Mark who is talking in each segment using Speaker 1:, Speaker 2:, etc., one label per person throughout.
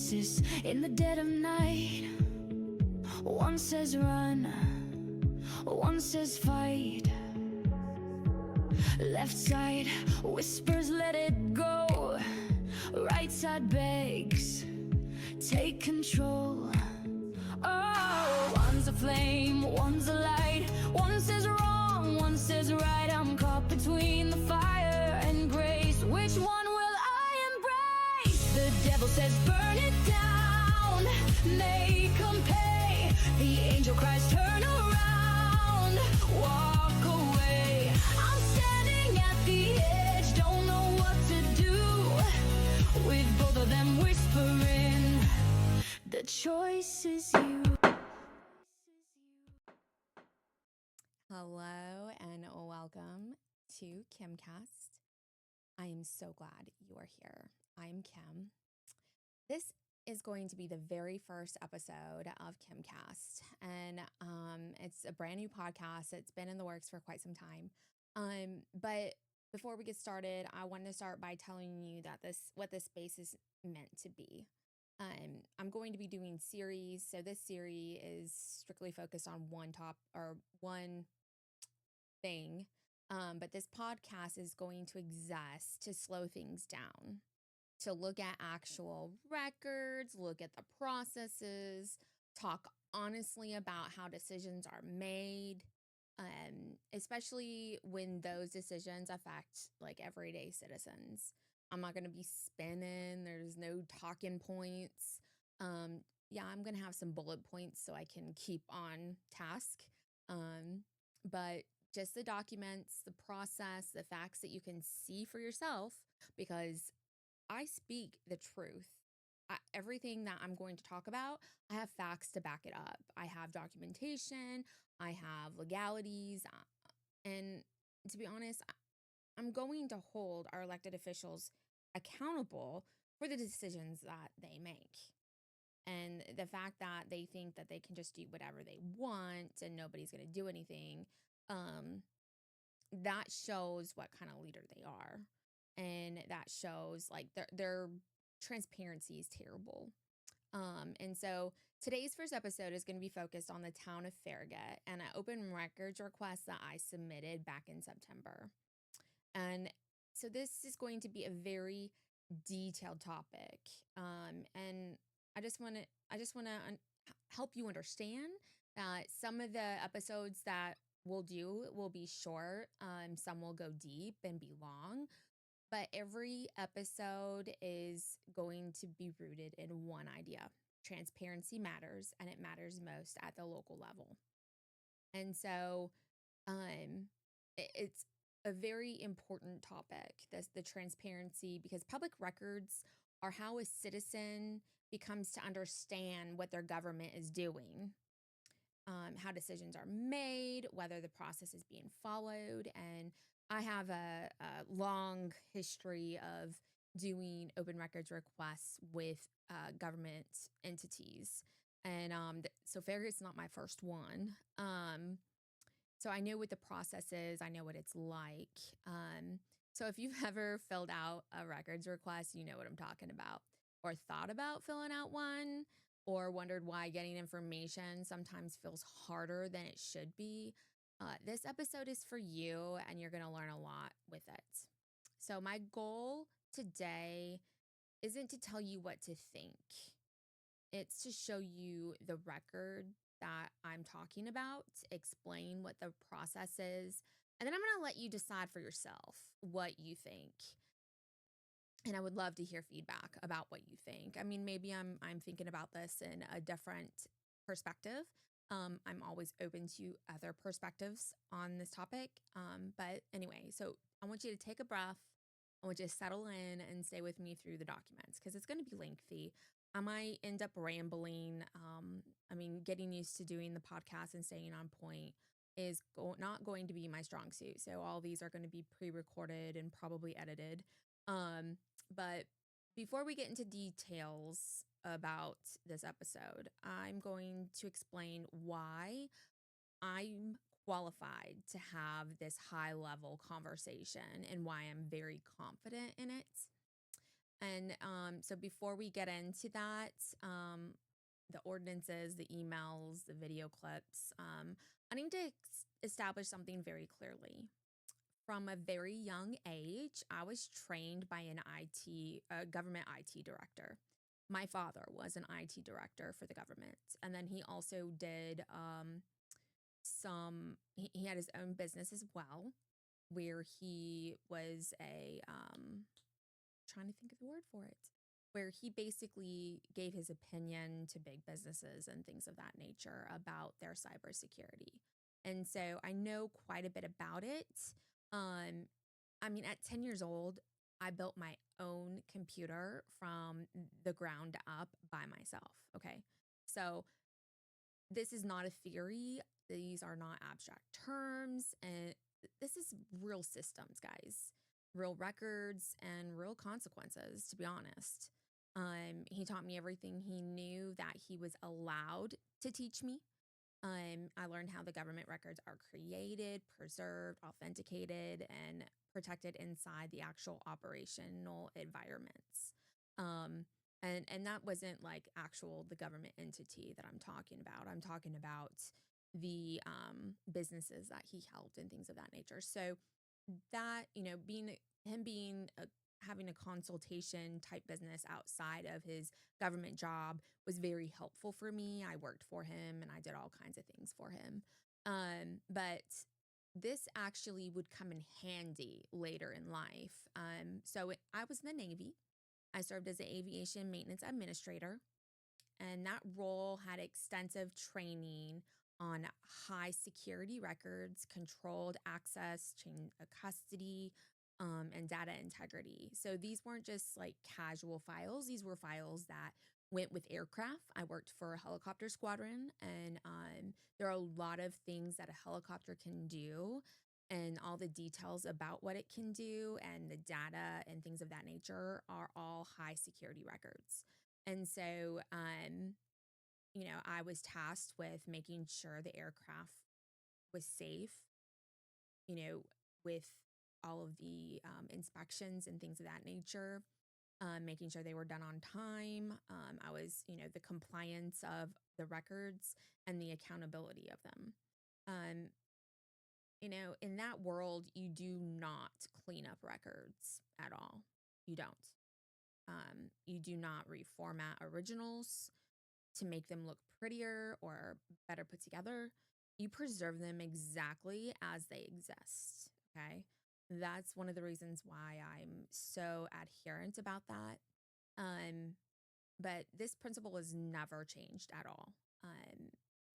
Speaker 1: voices in the dead of night. One says run, one says fight. Left side whispers let it go. Right side begs take control. Oh, one's a flame, one's a light. One says wrong, one says right. I'm caught between the fire and grace. Which one will I embrace? The devil says burn it down, make 'em pay. The angel cries turn around, walk away. I'm standing at the edge, don't know what to do. With both of them whispering, the choice is you.
Speaker 2: Hello and welcome to KimCast. I am so glad you are here. I'm Kim. This is going to be the very first episode of KimCast, and it's a brand new podcast. It's been in the works for quite some time. But before we get started, I want to start by telling you that what this space is meant to be. I'm going to be doing series, so this series is strictly focused on one thing. But this podcast is going to exist to slow things down, to look at actual records, look at the processes, talk honestly about how decisions are made, especially when those decisions affect like everyday citizens. I'm not going to be spinning. There's no talking points. Yeah, I'm going to have some bullet points so I can keep on task. But just the documents, the process, the facts that you can see for yourself, because I speak the truth. Everything that I'm going to talk about, I have facts to back it up. I have documentation, I have legalities, and to be honest, I'm going to hold our elected officials accountable for the decisions that they make. And the fact that they think that they can just do whatever they want and nobody's going to do anything, that shows what kind of leader they are. And that shows like their transparency is terrible. And so today's first episode is going to be focused on the town of Farragut and an open records request that I submitted back in September. And so this is going to be a very detailed topic. And I just want to help you understand that some of the episodes that we'll do will be short. Some will go deep and be long. But every episode is going to be rooted in one idea. Transparency matters, and it matters most at the local level. And so it's a very important topic, the transparency, because public records are how a citizen becomes to understand what their government is doing, how decisions are made, whether the process is being followed. And I have a long history of doing open records requests with government entities. And so Farragut's not my first one. So I know what the process is. I know what it's like. So if you've ever filled out a records request, you know what I'm talking about, or thought about filling out one, or wondered why getting information sometimes feels harder than it should be. This episode is for you, and you're going to learn a lot with it. So my goal today isn't to tell you what to think. It's to show you the record that I'm talking about, explain what the process is, and then I'm going to let you decide for yourself what you think. And I would love to hear feedback about what you think. I mean, maybe I'm thinking about this in a different perspective. I'm always open to other perspectives on this topic. But anyway, so I want you to take a breath. I want you to settle in and stay with me through the documents because it's going to be lengthy. I might end up rambling. Getting used to doing the podcast and staying on point is not going to be my strong suit. So all these are going to be pre-recorded and probably edited. But before we get into details about this episode, I'm going to explain why I'm qualified to have this high level conversation and why I'm very confident in it. And so before we get into that, the ordinances, the emails, the video clips, I need to establish something very clearly. From a very young age, I was trained by an government IT director. My father was an IT director for the government, and then he also did he had his own business as well, where he was trying to think of the word for it, where he basically gave his opinion to big businesses and things of that nature about their cybersecurity. And so I know quite a bit about it. Um, I mean, at 10 years old, I built my own computer from the ground up by myself. Okay. So this is not a theory. These are not abstract terms. And this is real systems, guys, real records and real consequences, to be honest. He taught me everything he knew that he was allowed to teach me. I learned how the government records are created, preserved, authenticated, and protected inside the actual operational environments. Um, and that wasn't like actual the government entity that I'm talking about. I'm talking about the businesses that he helped and things of that nature. So that, being having a consultation type business outside of his government job was very helpful for me. I worked for him and I did all kinds of things for him. But this actually would come in handy later in life. I was in the Navy. I served as an aviation maintenance administrator, and that role had extensive training on high security records, controlled access, chain of custody, and data integrity. So these weren't just like casual files, these were files that went with aircraft. I worked for a helicopter squadron, and there are a lot of things that a helicopter can do. And all the details about what it can do and the data and things of that nature are all high security records. And so, I was tasked with making sure the aircraft was safe, you know, with all of the inspections and things of that nature, making sure they were done on time. I was, the compliance of the records and the accountability of them. Um, in that world, you do not clean up records at all. You don't. You do not reformat originals to make them look prettier or better put together. You preserve them exactly as they exist. Okay. That's one of the reasons why I'm so adherent about that. Um, but this principle has never changed at all.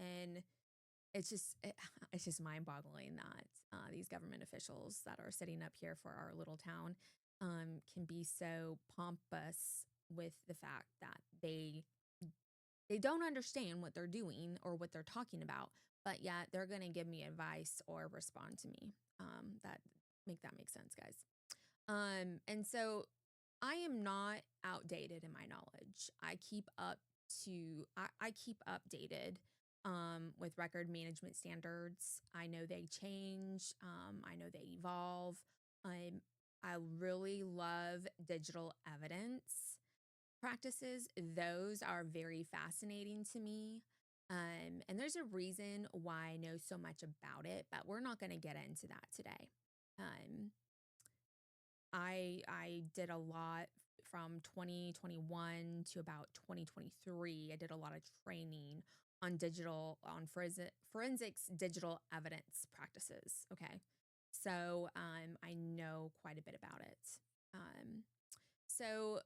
Speaker 2: And it's just mind boggling that these government officials that are sitting up here for our little town can be so pompous with the fact that they don't understand what they're doing or what they're talking about, but yet they're going to give me advice or respond to me. That make sense, guys. And so I am not outdated in my knowledge. I keep updated with record management standards. I know they change. I know they evolve. I really love digital evidence practices. Those are very fascinating to me. And there's a reason why I know so much about it, but we're not going to get into that today. Um, I did a lot from 2021 to about 2023. I did a lot of training on forensics digital evidence practices. Okay. So I know quite a bit about it. So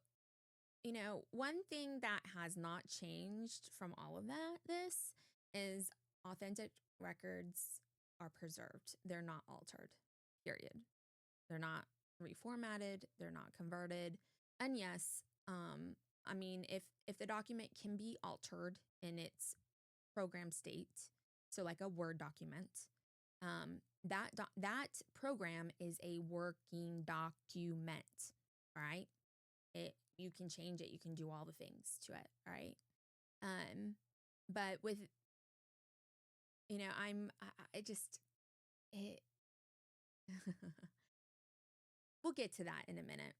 Speaker 2: one thing that has not changed from all of this is authentic records are preserved. They're not altered, period. They're not reformatted, they're not converted. And yes, I mean, if the document can be altered in its program state, so like a Word document, that program is a working document, all right? You can change it, you can do all the things to it, all right? But with I just it we'll get to that in a minute.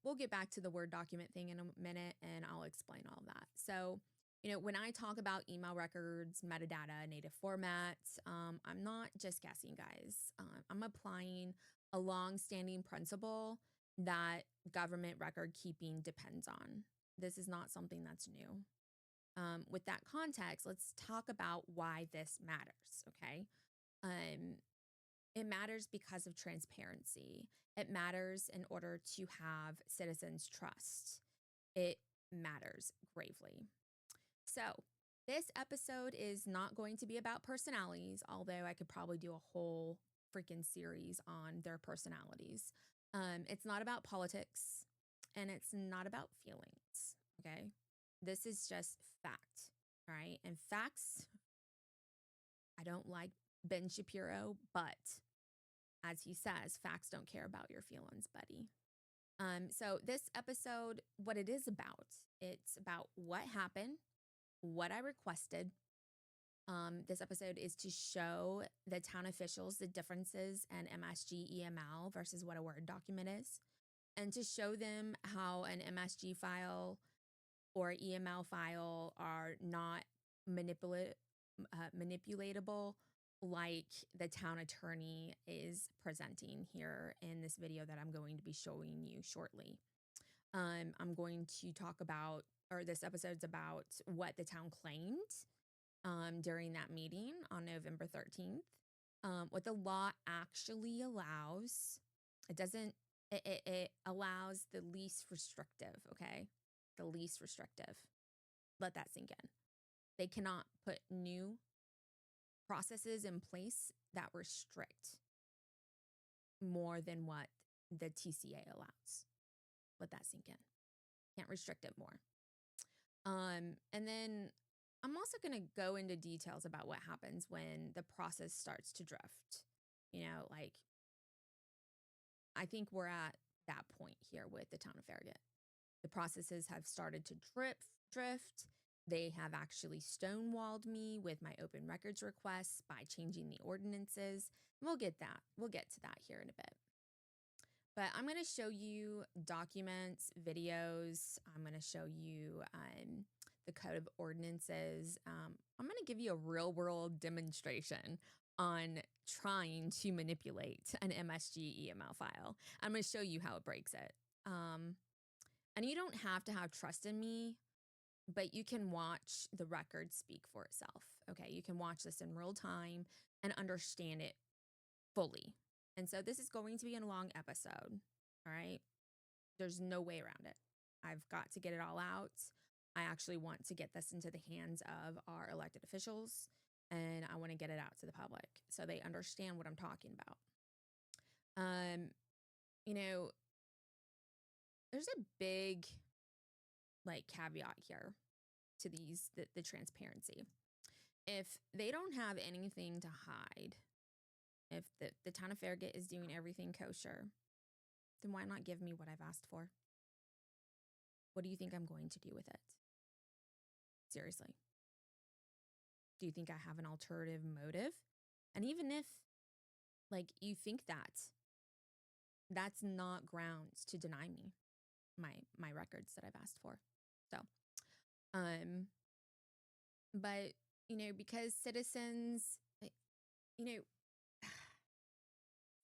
Speaker 2: we'll get back to the Word document thing in a minute and I'll explain all of that. So, when I talk about email records, metadata, native formats, I'm not just guessing, guys. I'm applying a long-standing principle that government record keeping depends on. This is not something that's new. With that context, let's talk about why this matters, okay? Um, it matters because of transparency. It matters in order to have citizens' trust. It matters gravely. So, this episode is not going to be about personalities, although I could probably do a whole freaking series on their personalities. It's not about politics and it's not about feelings, okay? This is just fact, right? And facts, I don't like Ben Shapiro, but as he says, facts don't care about your feelings, buddy. So this episode, what it is about, it's about what happened, what I requested. This episode is to show the town officials the differences in MSG EML versus what a Word document is, and to show them how an MSG file or EML file are not manipulatable like the town attorney is presenting here in this video that I'm going to be showing you shortly. I'm going to talk about, or this episode's about what the town claimed during that meeting on November 13th. What the law actually allows, it doesn't, it allows the least restrictive, okay? The least restrictive. Let that sink in. They cannot put new processes in place that restrict more than what the TCA allows. Let that sink in. Can't restrict it more. And then I'm also going to go into details about what happens when the process starts to drift. Like I think we're at that point here with the town of Farragut. The processes have started to drift. They have actually stonewalled me with my open records requests by changing the ordinances. We'll get to that here in a bit. But I'm going to show you documents, videos. I'm going to show you the code of ordinances. I'm going to give you a real world demonstration on trying to manipulate an MSG EML file. I'm going to show you how it breaks it. And you don't have to have trust in me, but you can watch the record speak for itself. Okay, you can watch this in real time and understand it fully. And so this is going to be a long episode, all right? There's no way around it. I've got to get it all out. I actually want to get this into the hands of our elected officials, and I want to get it out to the public so they understand what I'm talking about. There's a big caveat here to the transparency. If they don't have anything to hide, if the town of Farragut is doing everything kosher, then why not give me what I've asked for? What do you think I'm going to do with it? Seriously. Do you think I have an alternative motive? And even if you think that's not grounds to deny me my records that I've asked for. So, but because citizens,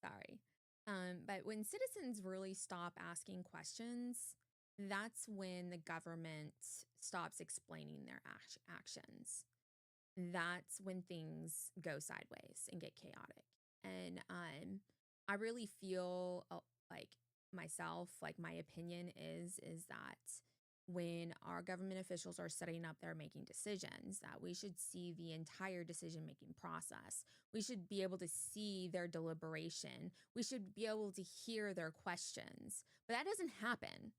Speaker 2: sorry. But when citizens really stop asking questions, that's when the government stops explaining their actions. That's when things go sideways and get chaotic. And I really feel my opinion is that when our government officials are setting up their making decisions, that we should see the entire decision-making process. We should be able to see their deliberation. We should be able to hear their questions. But that doesn't happen.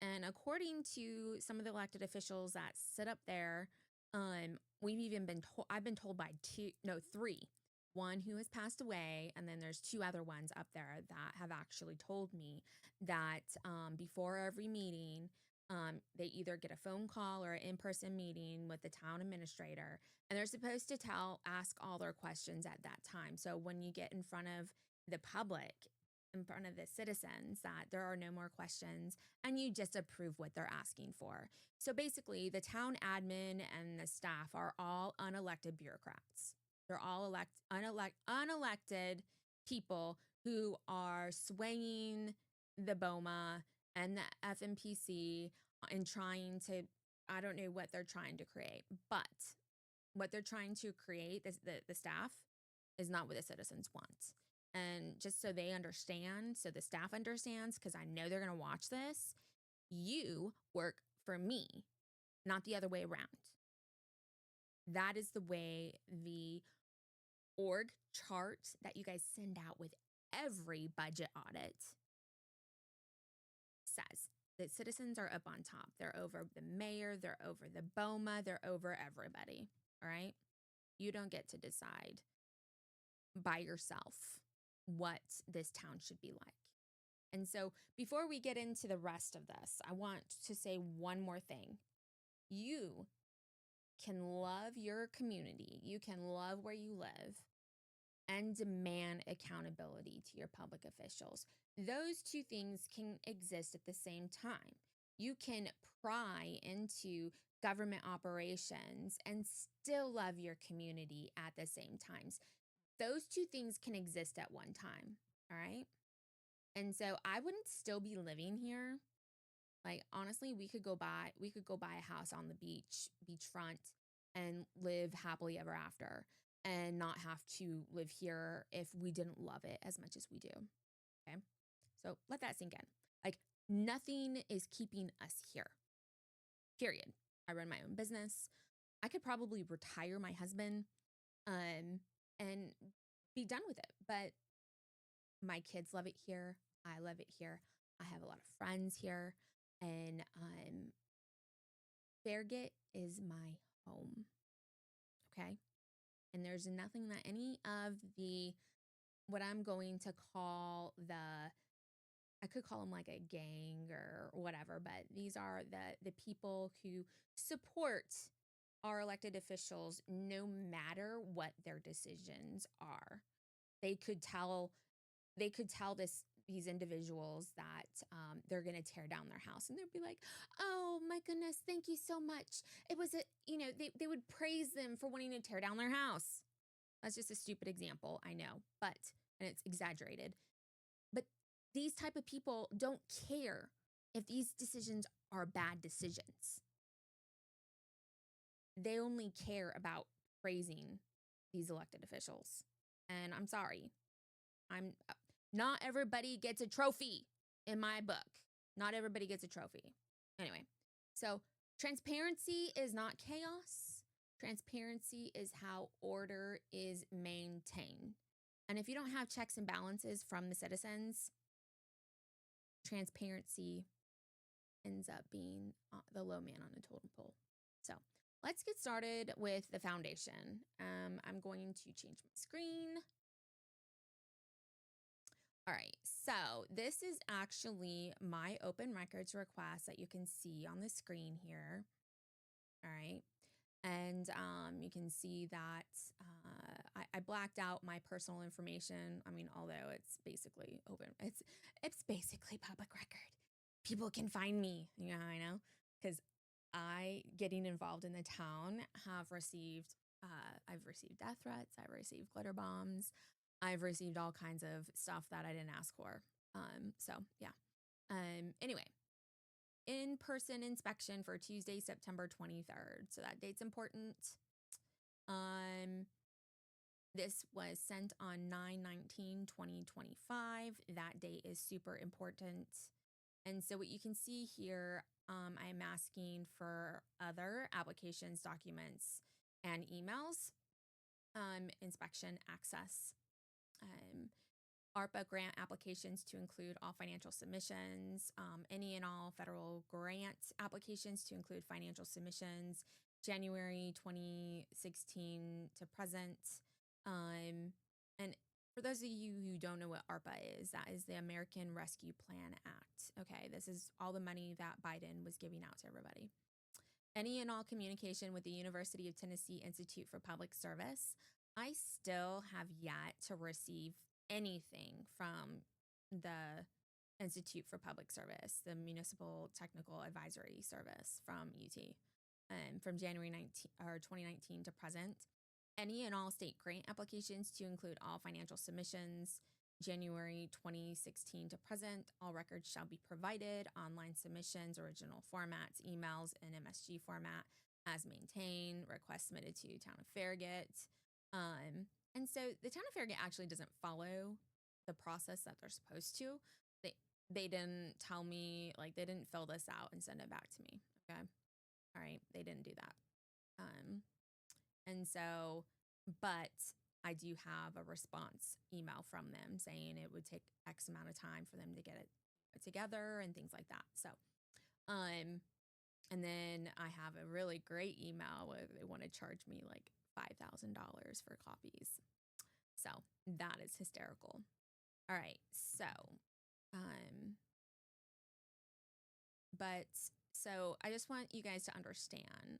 Speaker 2: And according to some of the elected officials that sit up there, I've been told by three. One who has passed away, and then there's two other ones up there that have actually told me that before every meeting, they either get a phone call or an in-person meeting with the town administrator, and they're supposed to ask all their questions at that time. So when you get in front of the public, in front of the citizens that there are no more questions and you just approve what they're asking for. So basically, the town admin and the staff are all unelected bureaucrats. They're all unelected people who are swaying the BOMA and the FMPC and trying to, I don't know what they're trying to create, but what they're trying to create, the staff, is not what the citizens want. And just so they understand, so the staff understands, because I know they're going to watch this, you work for me, not the other way around. That is the way the org chart that you guys send out with every budget audit says. The citizens are up on top. They're over the mayor, they're over the BOMA, they're over everybody. All right? You don't get to decide by yourself what this town should be like. And so before we get into the rest of this, I want to say one more thing. You can love your community, you can love where you live, and demand accountability to your public officials. Those two things can exist at the same time. You can pry into government operations and still love your community at the same times. Those two things can exist at one time, all right? And so I wouldn't still be living here. Like honestly, we could go buy a house on the beachfront and live happily ever after and not have to live here if we didn't love it as much as we do. Okay? So let that sink in. Like nothing is keeping us here. Period. I run my own business. I could probably retire my husband and be done with it. But my kids love it here. I love it here. I have a lot of friends here. And Farragut is my home. Okay? And there's nothing that any of the, what I'm going to call I could call them like a gang or whatever, but these are the people who support our elected officials no matter what their decisions are. They could tell these individuals that they're going to tear down their house, and they'd be like, "Oh my goodness, thank you so much." It was they would praise them for wanting to tear down their house. That's just a stupid example, I know, and it's exaggerated. But these type of people don't care if these decisions are bad decisions. They only care about praising these elected officials. And I'm sorry. Not everybody gets a trophy in my book. Not everybody gets a trophy. Anyway, so transparency is not chaos. Transparency is how order is maintained. And if you don't have checks and balances from the citizens, transparency ends up being the low man on a totem pole. So let's get started with the foundation. I'm going to change my screen. All right, so this is actually my open records request that you can see on the screen here. All right, and you can see that I blacked out my personal information. I mean, although it's basically open, it's basically public record. People can find me, I know, because getting involved in the town, I've received death threats, I've received glitter bombs, I've received all kinds of stuff that I didn't ask for. So yeah. Anyway, in-person inspection for Tuesday, September 23rd. So that date's important. This was sent on 9/19/2025. That date is super important. And so what you can see here, I'm asking for other applications, documents, and emails, inspection access, ARPA grant applications to include all financial submissions, any and all federal grant applications to include financial submissions, January 2016 to present. And for those of you who don't know what ARPA is, that is the American Rescue Plan Act. Okay, this is all the money that Biden was giving out to everybody. Any and all communication with the University of Tennessee Institute for Public Service. I still have yet to receive anything from the Institute for Public Service, the Municipal Technical Advisory Service from UT, from January 2019 to present. Any and all state grant applications to include all financial submissions, January 2016 to present. All records shall be provided, online submissions, original formats, emails, and MSG format as maintained. Request submitted to Town of Farragut. And so the Town of Farragut actually doesn't follow the process that they're supposed to. They didn't tell me, like, they didn't fill this out and send it back to me. Okay. All right. They didn't do that. And so, but I do have a response email from them saying it would take X amount of time for them to get it together and things like that. So, and then I have a really great email where they want to charge me like $5,000 for copies. So that is hysterical. All right. So, so I just want you guys to understand,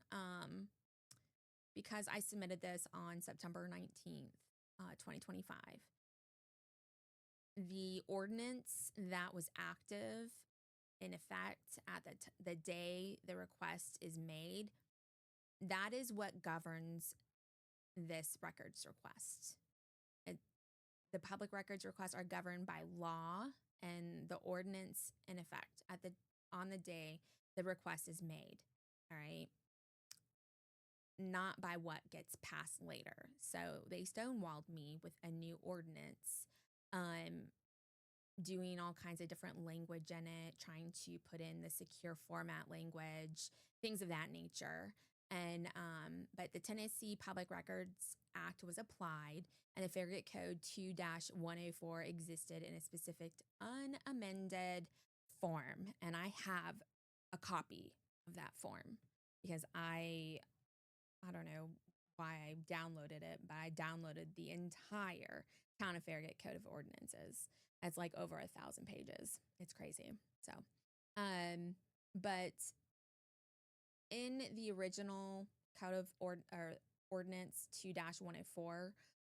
Speaker 2: because I submitted this on September 19th, 2025. The ordinance that was active in effect at the day the request is made, that is what governs this records request. The public records requests are governed by law and the ordinance in effect on the day the request is made. All right. Not by what gets passed later. So they stonewalled me with a new ordinance, doing all kinds of different language in it, trying to put in the secure format language, things of that nature. And but the Tennessee Public Records Act was applied, and the Farragut Code 2-104 existed in a specific unamended form. And I have a copy of that form because I don't know why I downloaded it, but I downloaded the entire Town of Farragut Code of Ordinances. It's like over 1,000 pages. It's crazy. So, but in the original Code of Ordinance 2-104,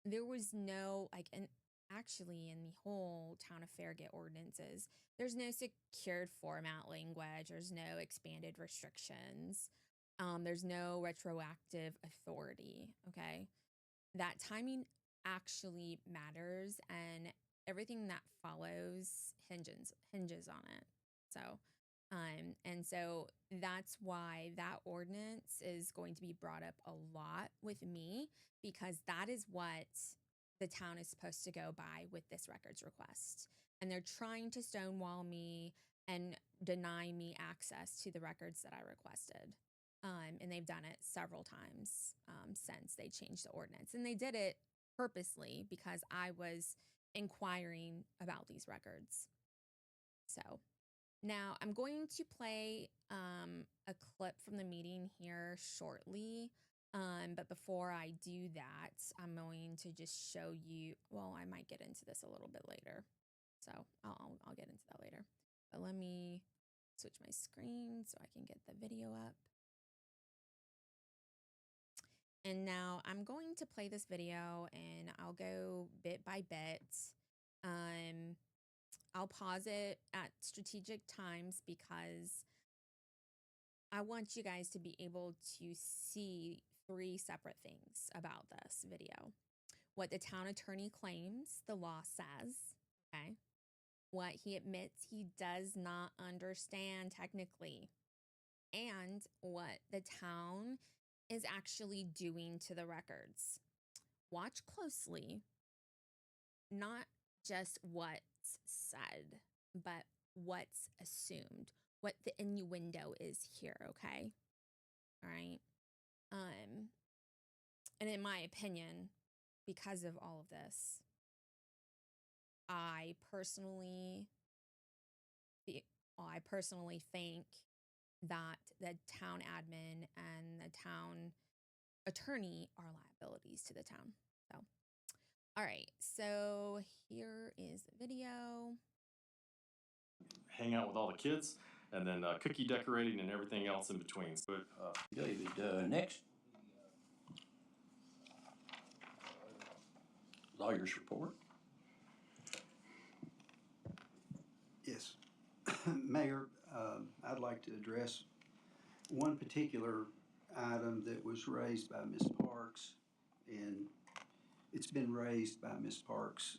Speaker 2: there was no, like, and actually in the whole Town of Farragut ordinances, there's no secured format language. There's no expanded restrictions. There's no retroactive authority. Okay. That timing actually matters, and everything that follows hinges on it. So, and so that's why that ordinance is going to be brought up a lot with me, because that is what the town is supposed to go by with this records request. And they're trying to stonewall me and deny me access to the records that I requested. And they've done it several times since they changed the ordinance. And they did it purposely because I was inquiring about these records. So now I'm going to play a clip from the meeting here shortly. But before I do that, I'm going to just show you, well, I might get into this a little bit later. So I'll get into that later. But let me switch my screen so I can get the video up. And now I'm going to play this video and I'll go bit by bit. I'll pause it at strategic times because I want you guys to be able to see 3 separate things about this video. What the town attorney claims the law says, okay? What he admits he does not understand technically, and what the town is actually doing to the records. Watch closely, not just what's said, but what's assumed, what the innuendo is here, okay? All right. And in my opinion, because of all of this, I personally think that the town admin and the town attorney are liabilities to the town. So, all right. So here is the video.
Speaker 3: Hang out with all the kids, and then cookie decorating and everything else in between. But,
Speaker 4: David, next. Lawyer's report.
Speaker 5: Mayor, I'd like to address one particular item that was raised by Ms. Parks, and it's been raised by Ms. Parks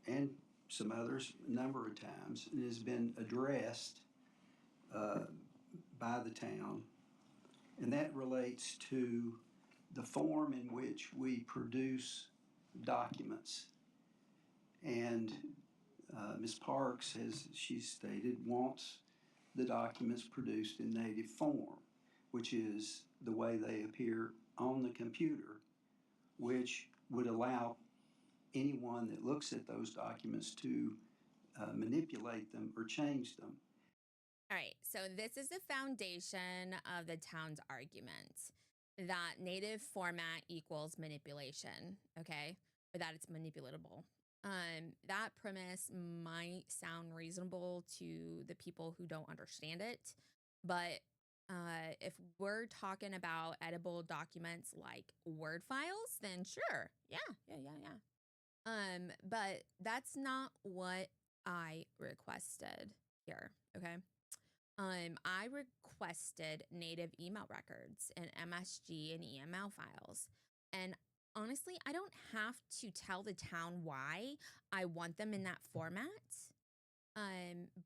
Speaker 5: and some others a number of times, and has been addressed uh, by the town, and that relates to the form in which we produce documents. And Ms. Parks, as she stated, wants the documents produced in native form, which is the way they appear on the computer, which would allow anyone that looks at those documents to manipulate them or change them.
Speaker 2: All right, so this is the foundation of the town's argument that native format equals manipulation, okay? Or that it's manipulatable. That premise might sound reasonable to the people who don't understand it, but if we're talking about edible documents like Word files, then sure, yeah. But that's not what I requested here, okay? I requested native email records and MSG and EML files. And honestly, I don't have to tell the town why I want them in that format.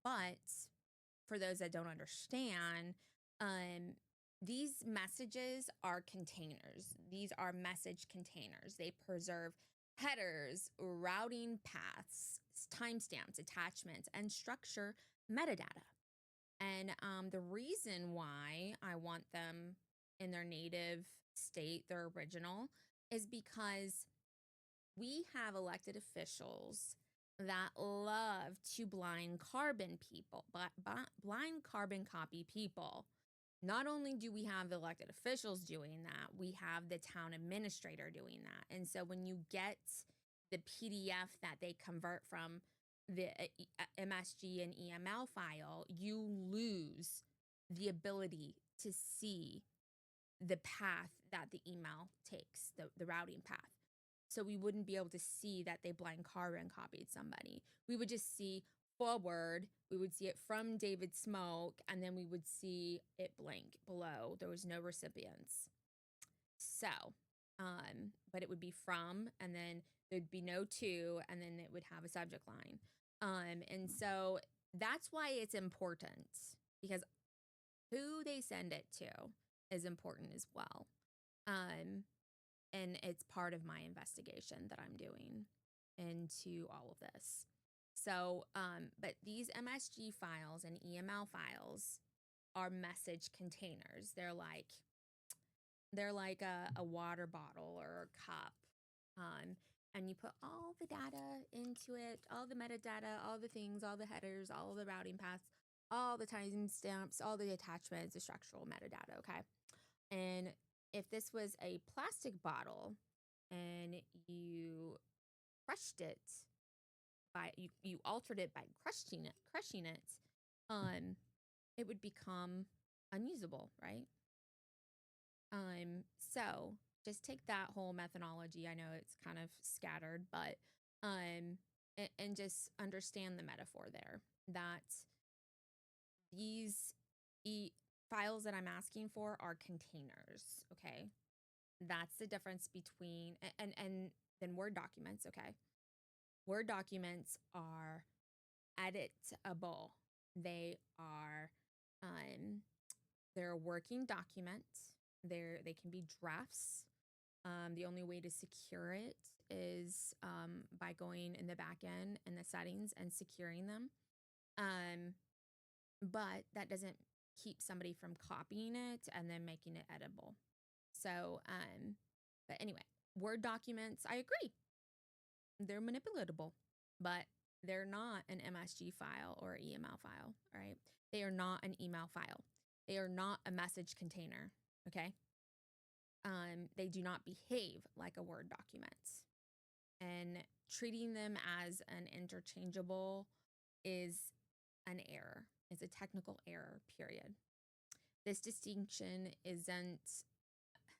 Speaker 2: But for those that don't understand, these messages are containers. These are message containers. They preserve headers, routing paths, timestamps, attachments, and structure metadata. And the reason why I want them in their native state, their original, is because we have elected officials that love to blind carbon people, blind carbon copy people. Not only do we have the elected officials doing that, we have the town administrator doing that. And so when you get the PDF that they convert from the MSG and EML file, you lose the ability to see the path that the email takes, the routing path. So we wouldn't be able to see that they blind carbon copied somebody. We would just see forward, we would see it from David Smoke, and then we would see it blank below. There was no recipients. So, but it would be from, and then there'd be no to, and then it would have a subject line. And so that's why it's important, because who they send it to is important as well. And it's part of my investigation that I'm doing into all of this. So, but these MSG files and EML files are message containers. They're like a water bottle or a cup. And you put all the data into it, all the metadata, all the things, all the headers, all the routing paths, all the timestamps, all the attachments, the structural metadata, okay? And if this was a plastic bottle and you crushed it by you altered it by crushing it, it would become unusable, right? So just take that whole methodology. I know it's kind of scattered, but and just understand the metaphor there, that these files that I'm asking for are containers, okay? That's the difference between and then Word documents, okay? Word documents are editable. They are they're a working document. They can be drafts. The only way to secure it is by going in the back end and the settings and securing them. But that doesn't keep somebody from copying it and then making it editable. So, but anyway, Word documents, I agree. They're manipulatable, but they're not an MSG file or EML file, all right? They are not an email file. They are not a message container, okay? They do not behave like a Word document. And treating them as an interchangeable is an error. It's a technical error, period. This distinction isn't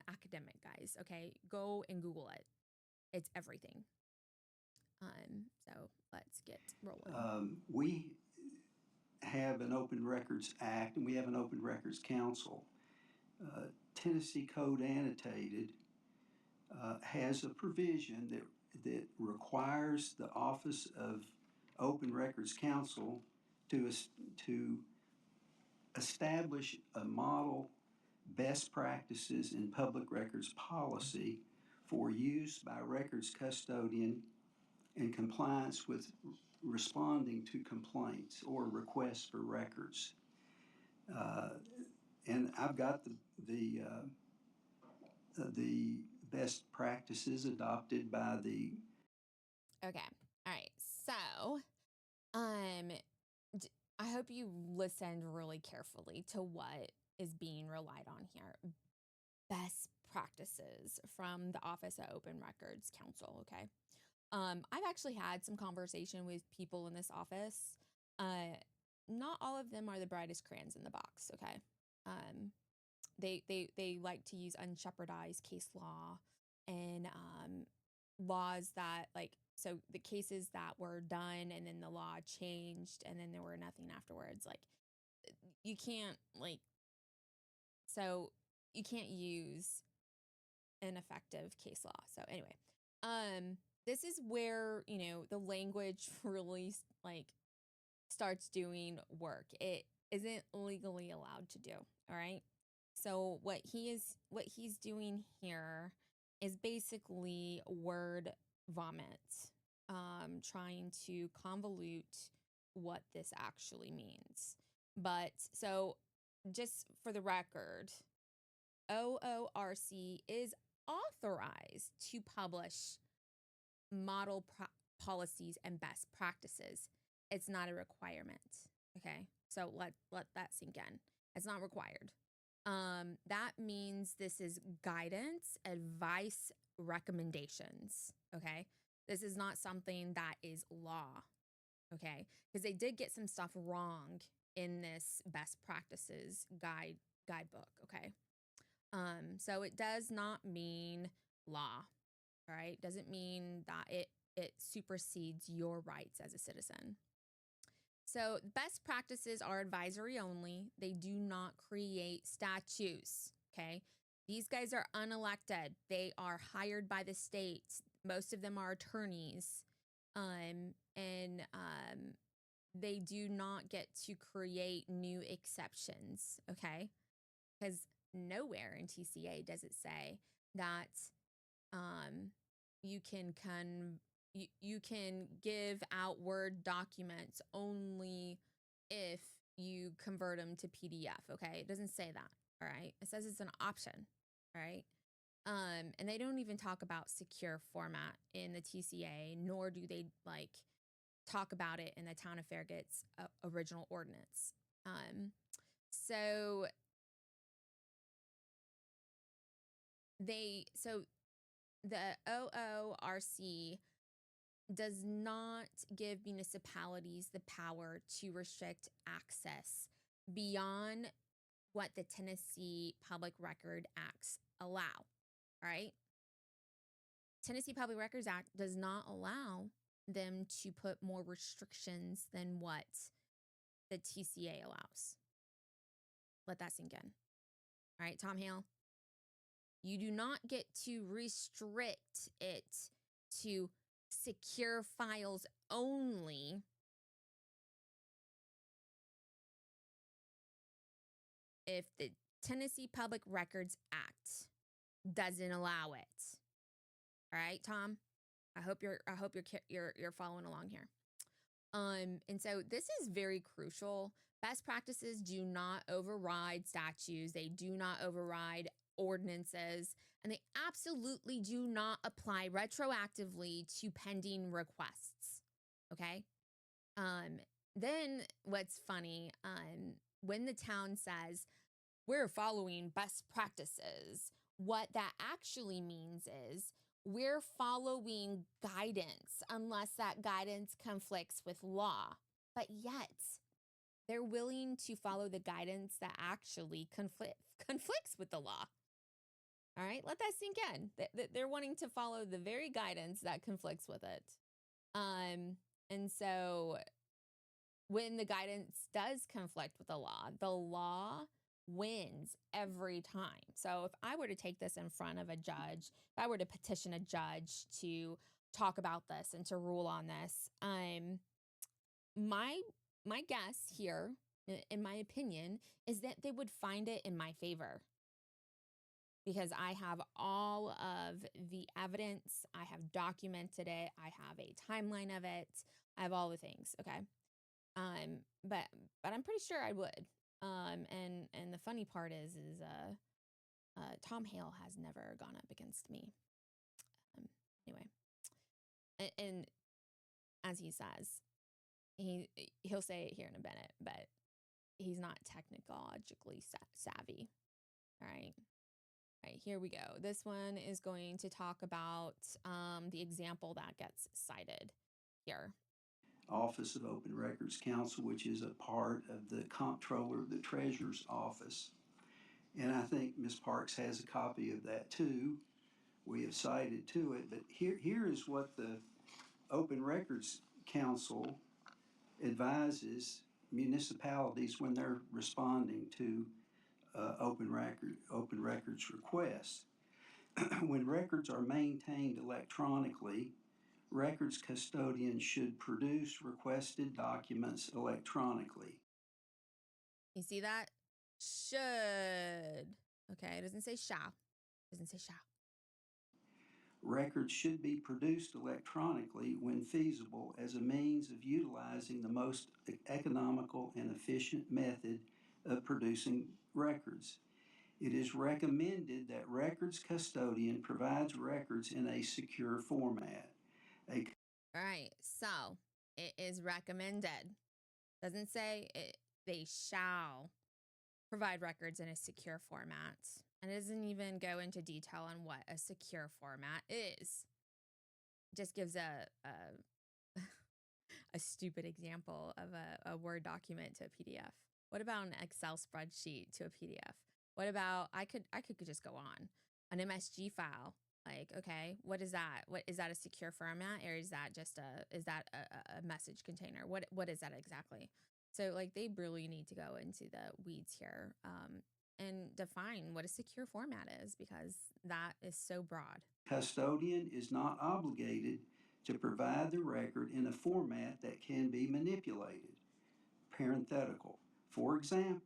Speaker 2: academic, guys, okay? Go and Google it. It's everything. So let's get rolling.
Speaker 5: have an Open Records Act and we have an Open Records Council. Tennessee Code Annotated has a provision that requires the Office of Open Records Counsel to establish a model best practices in public records policy for use by records custodian in compliance with responding to complaints or requests for records. And I've got the best practices adopted by the.
Speaker 2: Okay. All right. So, I hope you listened really carefully to what is being relied on here. Best practices from the Office of Open Records Council. Okay. I've actually had some conversation with people in this office. Not all of them are the brightest crayons in the box. Okay. They like to use unshepherdized case law and laws that so the cases that were done and then the law changed and then there were nothing afterwards. You can't so you can't use an effective case law. So anyway, this is where, the language really starts doing work. It isn't legally allowed to do. All right. So what he's doing here is basically word vomit, trying to convolute what this actually means. But so just for the record, OORC is authorized to publish model policies and best practices. It's not a requirement. Okay. So let that sink in. It's not required. That means this is guidance, advice, recommendations. Okay. This is not something that is law. Okay. Because they did get some stuff wrong in this best practices guidebook. Okay. So it does not mean law. All right. Doesn't mean that it supersedes your rights as a citizen. So best practices are advisory only. They do not create statutes, okay? These guys are unelected. They are hired by the state. Most of them are attorneys. They do not get to create new exceptions, okay? Because nowhere in TCA does it say that you can give out Word documents only if you convert them to PDF, okay? It doesn't say that, all right? It says it's an option, all right? And they don't even talk about secure format in the TCA, nor do they talk about it in the Town of Farragut's original ordinance. So the OORC does not give municipalities the power to restrict access beyond what the Tennessee Public Record Acts allow, all right? Tennessee Public Records Act does not allow them to put more restrictions than what the TCA allows. Let that sink in. All right, Tom Hale? You do not get to restrict it to secure files only if the Tennessee Public Records Act doesn't allow it. All right, Tom? I hope you're following along here. And so this is very crucial. Best practices do not override statutes. They do not override ordinances, and they absolutely do not apply retroactively to pending requests. Okay. Then what's funny, when the town says we're following best practices, what that actually means is we're following guidance unless that guidance conflicts with law. But yet they're willing to follow the guidance that actually conflicts with the law. All right, let that sink in. They're wanting to follow the very guidance that conflicts with it. And so when the guidance does conflict with the law wins every time. So if I were to take this in front of a judge, if I were to petition a judge to talk about this and to rule on this, my guess here, in my opinion, is that they would find it in my favor because I have all of the evidence, I have documented it, I have a timeline of it, I have all the things, okay? But I'm pretty sure I would. And the funny part is Tom Hale has never gone up against me. Anyway, and as he says, he'll say it here in a minute, but he's not technologically savvy. All right. All right, here we go. This one is going to talk about the example that gets cited here.
Speaker 5: Office of Open Records Counsel, which is a part of the Comptroller of the Treasurer's Office. And I think Ms. Parks has a copy of that too. We have cited to it, but here is what the Open Records Council advises municipalities when they're responding to open records requests. When records are maintained electronically, records custodians should produce requested documents electronically.
Speaker 2: You see that? Should. Okay, it doesn't say shall. It doesn't say shall.
Speaker 5: Records should be produced electronically when feasible as a means of utilizing the most economical and efficient method of producing records. It is recommended that records custodian provides records in a secure format.
Speaker 2: All right, so it is recommended. Doesn't say they shall provide records in a secure format. And it doesn't even go into detail on what a secure format is. It just gives a stupid example of a Word document to a PDF. What about an Excel spreadsheet to a PDF? What about I could just go on. An MSG file. Like, okay, what is that? What is that, a secure format, or is that just a message container? What is that exactly? So like they really need to go into the weeds here and define what a secure format is, because that is so broad.
Speaker 5: Custodian is not obligated to provide the record in a format that can be manipulated. Parenthetical. For example,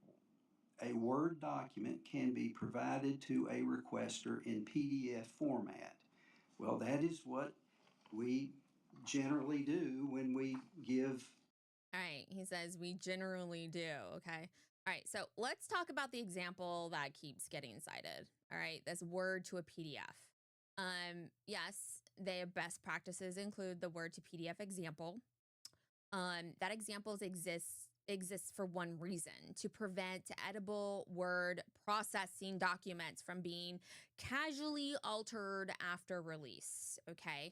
Speaker 5: a Word document can be provided to a requester in PDF format. Well, that is what we generally do when we give.
Speaker 2: All right, he says we generally do, okay? All right, so let's talk about the example that keeps getting cited. All right, this Word to a PDF. Yes, their best practices include the Word to PDF example. That examples exists for one reason: to prevent edible word processing documents from being casually altered after release. Okay,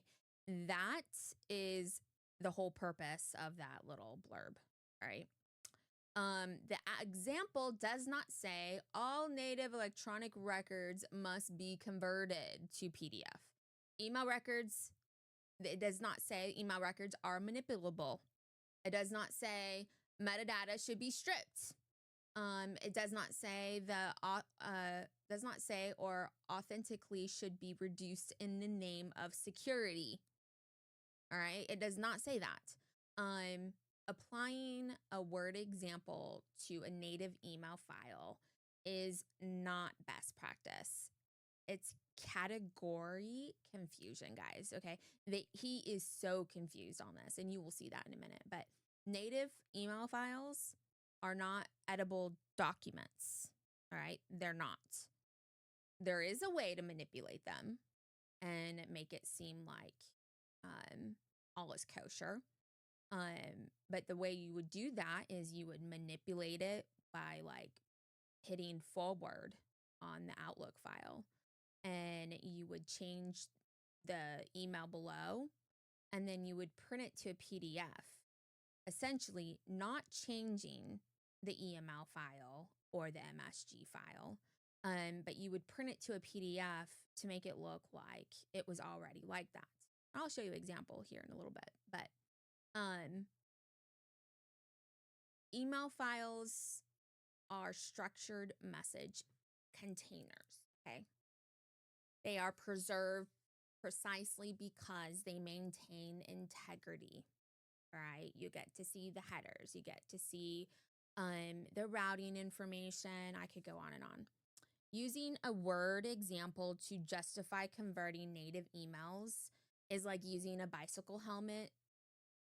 Speaker 2: that is the whole purpose of that little blurb. All right. The example does not say all native electronic records must be converted to PDF. Email records, it does not say email records are manipulable. It does not say metadata should be stripped. It does not say or authentically should be reduced in the name of security. All right, it does not say that. Applying a Word example to a native email file is not best practice. It's category confusion, guys. Okay, he is so confused on this, and you will see that in a minute. But native email files are not edible documents. All right, they're not. There is a way to manipulate them and make it seem like all is kosher. But the way you would do that is you would manipulate it by like hitting forward on the Outlook file, and you would change the email below, and then you would print it to a PDF, essentially not changing the EML file or the MSG file, but you would print it to a PDF to make it look like it was already like that. I'll show you an example here in a little bit, but email files are structured message containers, okay? They are preserved precisely because they maintain integrity, right? You get to see the headers, you get to see the routing information. I could go on and on. Using a word example to justify converting native emails is like using a bicycle helmet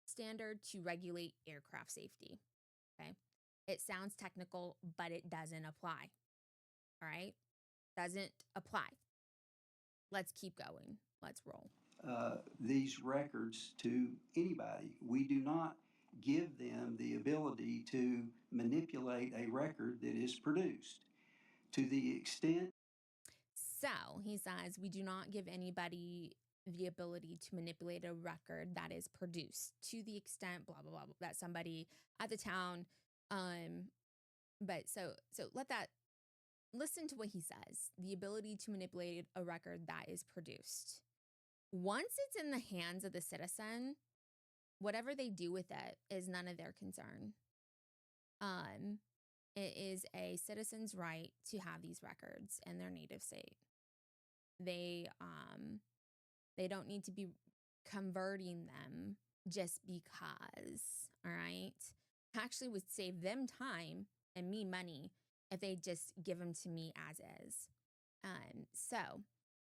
Speaker 2: standard to regulate aircraft safety, okay? It sounds technical, but it doesn't apply, all right? Doesn't apply. Let's keep going. Let's roll.
Speaker 5: These records to anybody. We do not give them the ability to manipulate a record that is produced. To the extent
Speaker 2: So he says, we do not give anybody the ability to manipulate a record that is produced to the extent blah blah blah that somebody at the town but so let that listen to what he says. The ability to manipulate a record that is produced. Once it's in the hands of the citizen, whatever they do with it is none of their concern. It is a citizen's right to have these records in their native state. They don't need to be converting them just because, all right? Actually would save them time and me money if they just give them to me as is. So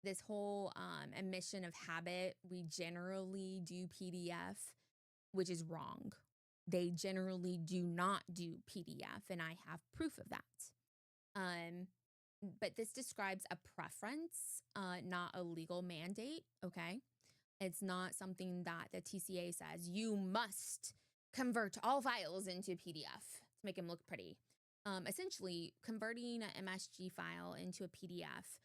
Speaker 2: this whole admission of habit, we generally do PDF, which is wrong. They generally do not do PDF, and I have proof of that. But this describes a preference, not a legal mandate, okay? It's not something that the TCA says, you must convert all files into PDF to make them look pretty. Essentially, converting an MSG file into a PDF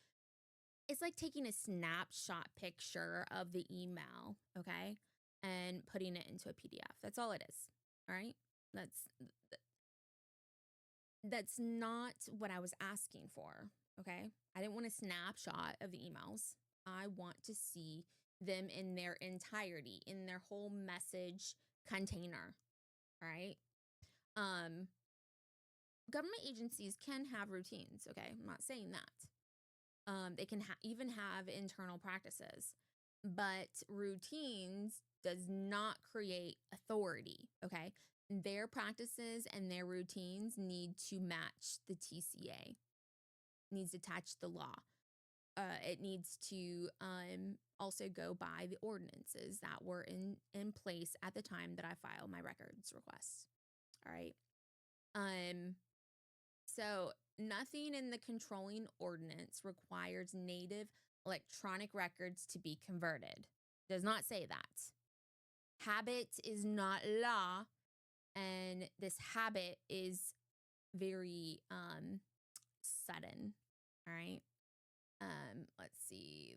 Speaker 2: is like taking a snapshot picture of the email, okay? And putting it into a PDF. That's all it is, all right? That's not what I was asking for, okay? I didn't want a snapshot of the emails. I want to see them in their entirety, in their whole message container, all right? Government agencies can have routines, okay? I'm not saying that. They can even have internal practices, but routines does not create authority, okay? Their practices and their routines need to match the TCA, needs to touch the law. It needs to also go by the ordinances that were in place at the time that I filed my records requests. All right. So nothing in the controlling ordinance requires native electronic records to be converted. Does not say that. Habit is not law, and this habit is very sudden. All right. Let's see.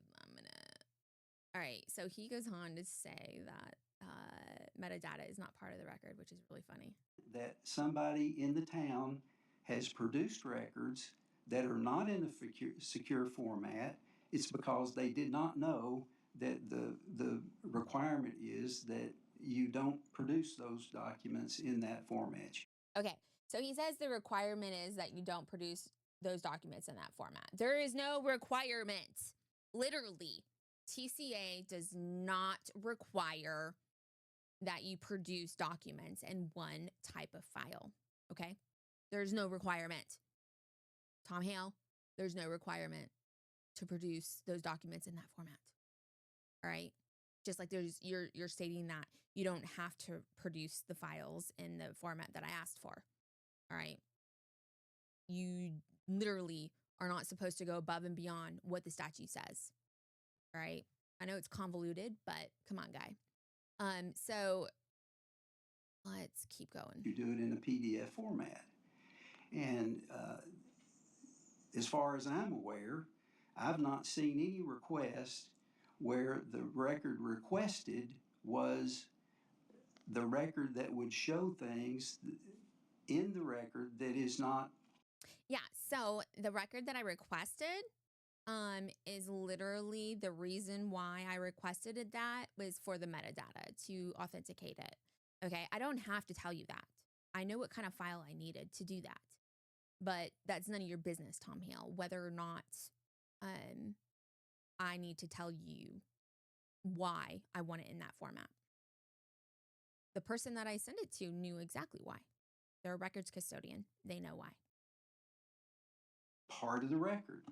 Speaker 2: All right. So he goes on to say that metadata is not part of the record, which is really funny.
Speaker 5: that somebody in the town has produced records that are not in a secure format, it's because they did not know that the requirement is that you don't produce those documents in that format.
Speaker 2: Okay. So he says the requirement is that you don't produce those documents in that format. There is no requirement. Literally, TCA does not require that you produce documents in one type of file, okay? There's no requirement. Tom Hale, there's no requirement to produce those documents in that format, all right? Just like you're stating that you don't have to produce the files in the format that I asked for, all right? You literally are not supposed to go above and beyond what the statute says, all right? I know it's convoluted, but come on, guy. So let's keep going.
Speaker 5: You do it in a PDF format. And as far as I'm aware, I've not seen any request where the record requested was the record that would show things in the record that is not.
Speaker 2: Yeah, so the record that I requested is literally the reason why I requested that was for the metadata to authenticate it. Okay, I don't have to tell you that. I know what kind of file I needed to do that. But that's none of your business, Tom Hale, whether or not I need to tell you why I want it in that format. The person that I sent it to knew exactly why. They're a records custodian. They know why.
Speaker 5: Part of the record.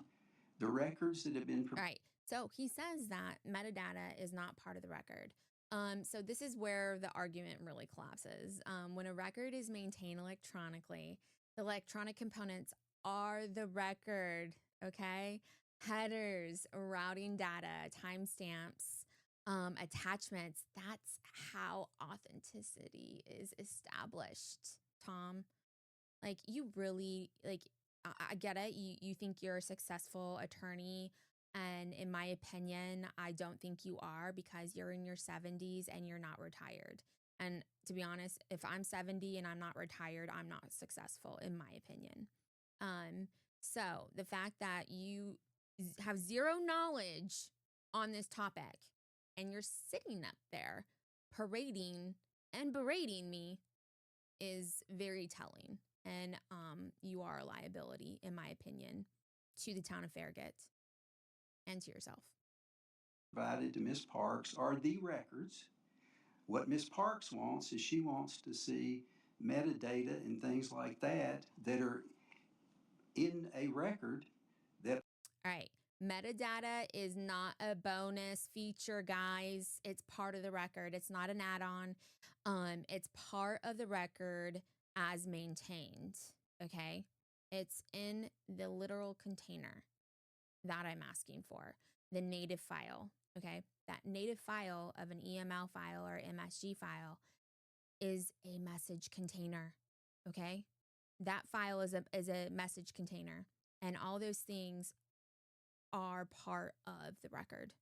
Speaker 5: The records that have been
Speaker 2: All right. So he says that metadata is not part of the record. So this is where the argument really collapses. When a record is maintained electronically, the electronic components are the record, okay? Headers, routing data, timestamps, attachments. That's how authenticity is established, Tom. Like you really like I get it. You think you're a successful attorney, and in my opinion, I don't think you are because you're in your 70s and you're not retired. And to be honest, if I'm 70 and I'm not retired, I'm not successful in my opinion. So the fact that you have zero knowledge on this topic and you're sitting up there parading and berating me is very telling. And you are a liability, in my opinion, to the town of Farragut and to yourself.
Speaker 5: provided to Ms. Parks are the records. What Ms. Parks wants is she wants to see metadata and things like that that are in a record that.
Speaker 2: All right. Metadata is not a bonus feature, guys. It's part of the record. It's not an add-on. It's part of the record as maintained. Okay. It's in the literal container that I'm asking for, the native file. Okay. That native file of an EML file or MSG file is a message container. Okay. That file is a message container, and all those things are part of the record.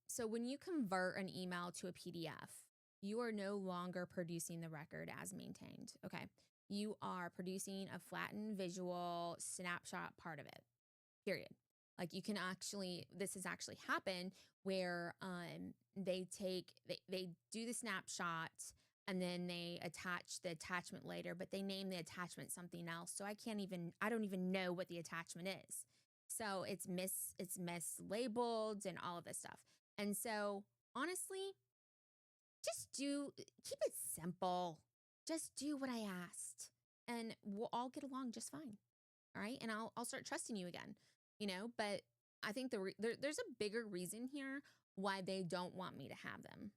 Speaker 2: So when you convert an email to a PDF, you are no longer producing the record as maintained. Okay. You are producing a flattened visual snapshot part of it, period. Like you can actually, this has actually happened where they do the snapshot and then they attach the attachment later, but they name the attachment something else. So I don't even know what the attachment is. So it's mislabeled and all of this stuff. And so honestly, keep it simple. Just do what I asked and we'll all get along just fine. All right. And I'll start trusting you again, but I think there's a bigger reason here why they don't want me to have them.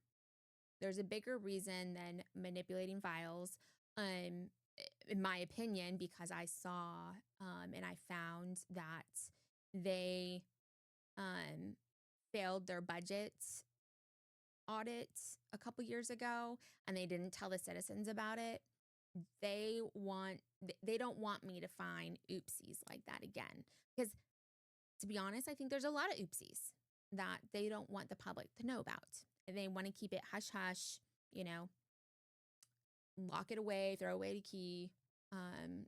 Speaker 2: There's a bigger reason than manipulating files. In my opinion, because I saw and I found that they failed their budget audit a couple years ago and they didn't tell the citizens about it. They don't want me to find oopsies like that again. Because to be honest, I think there's a lot of oopsies that they don't want the public to know about. They want to keep it hush hush, lock it away, throw away the key.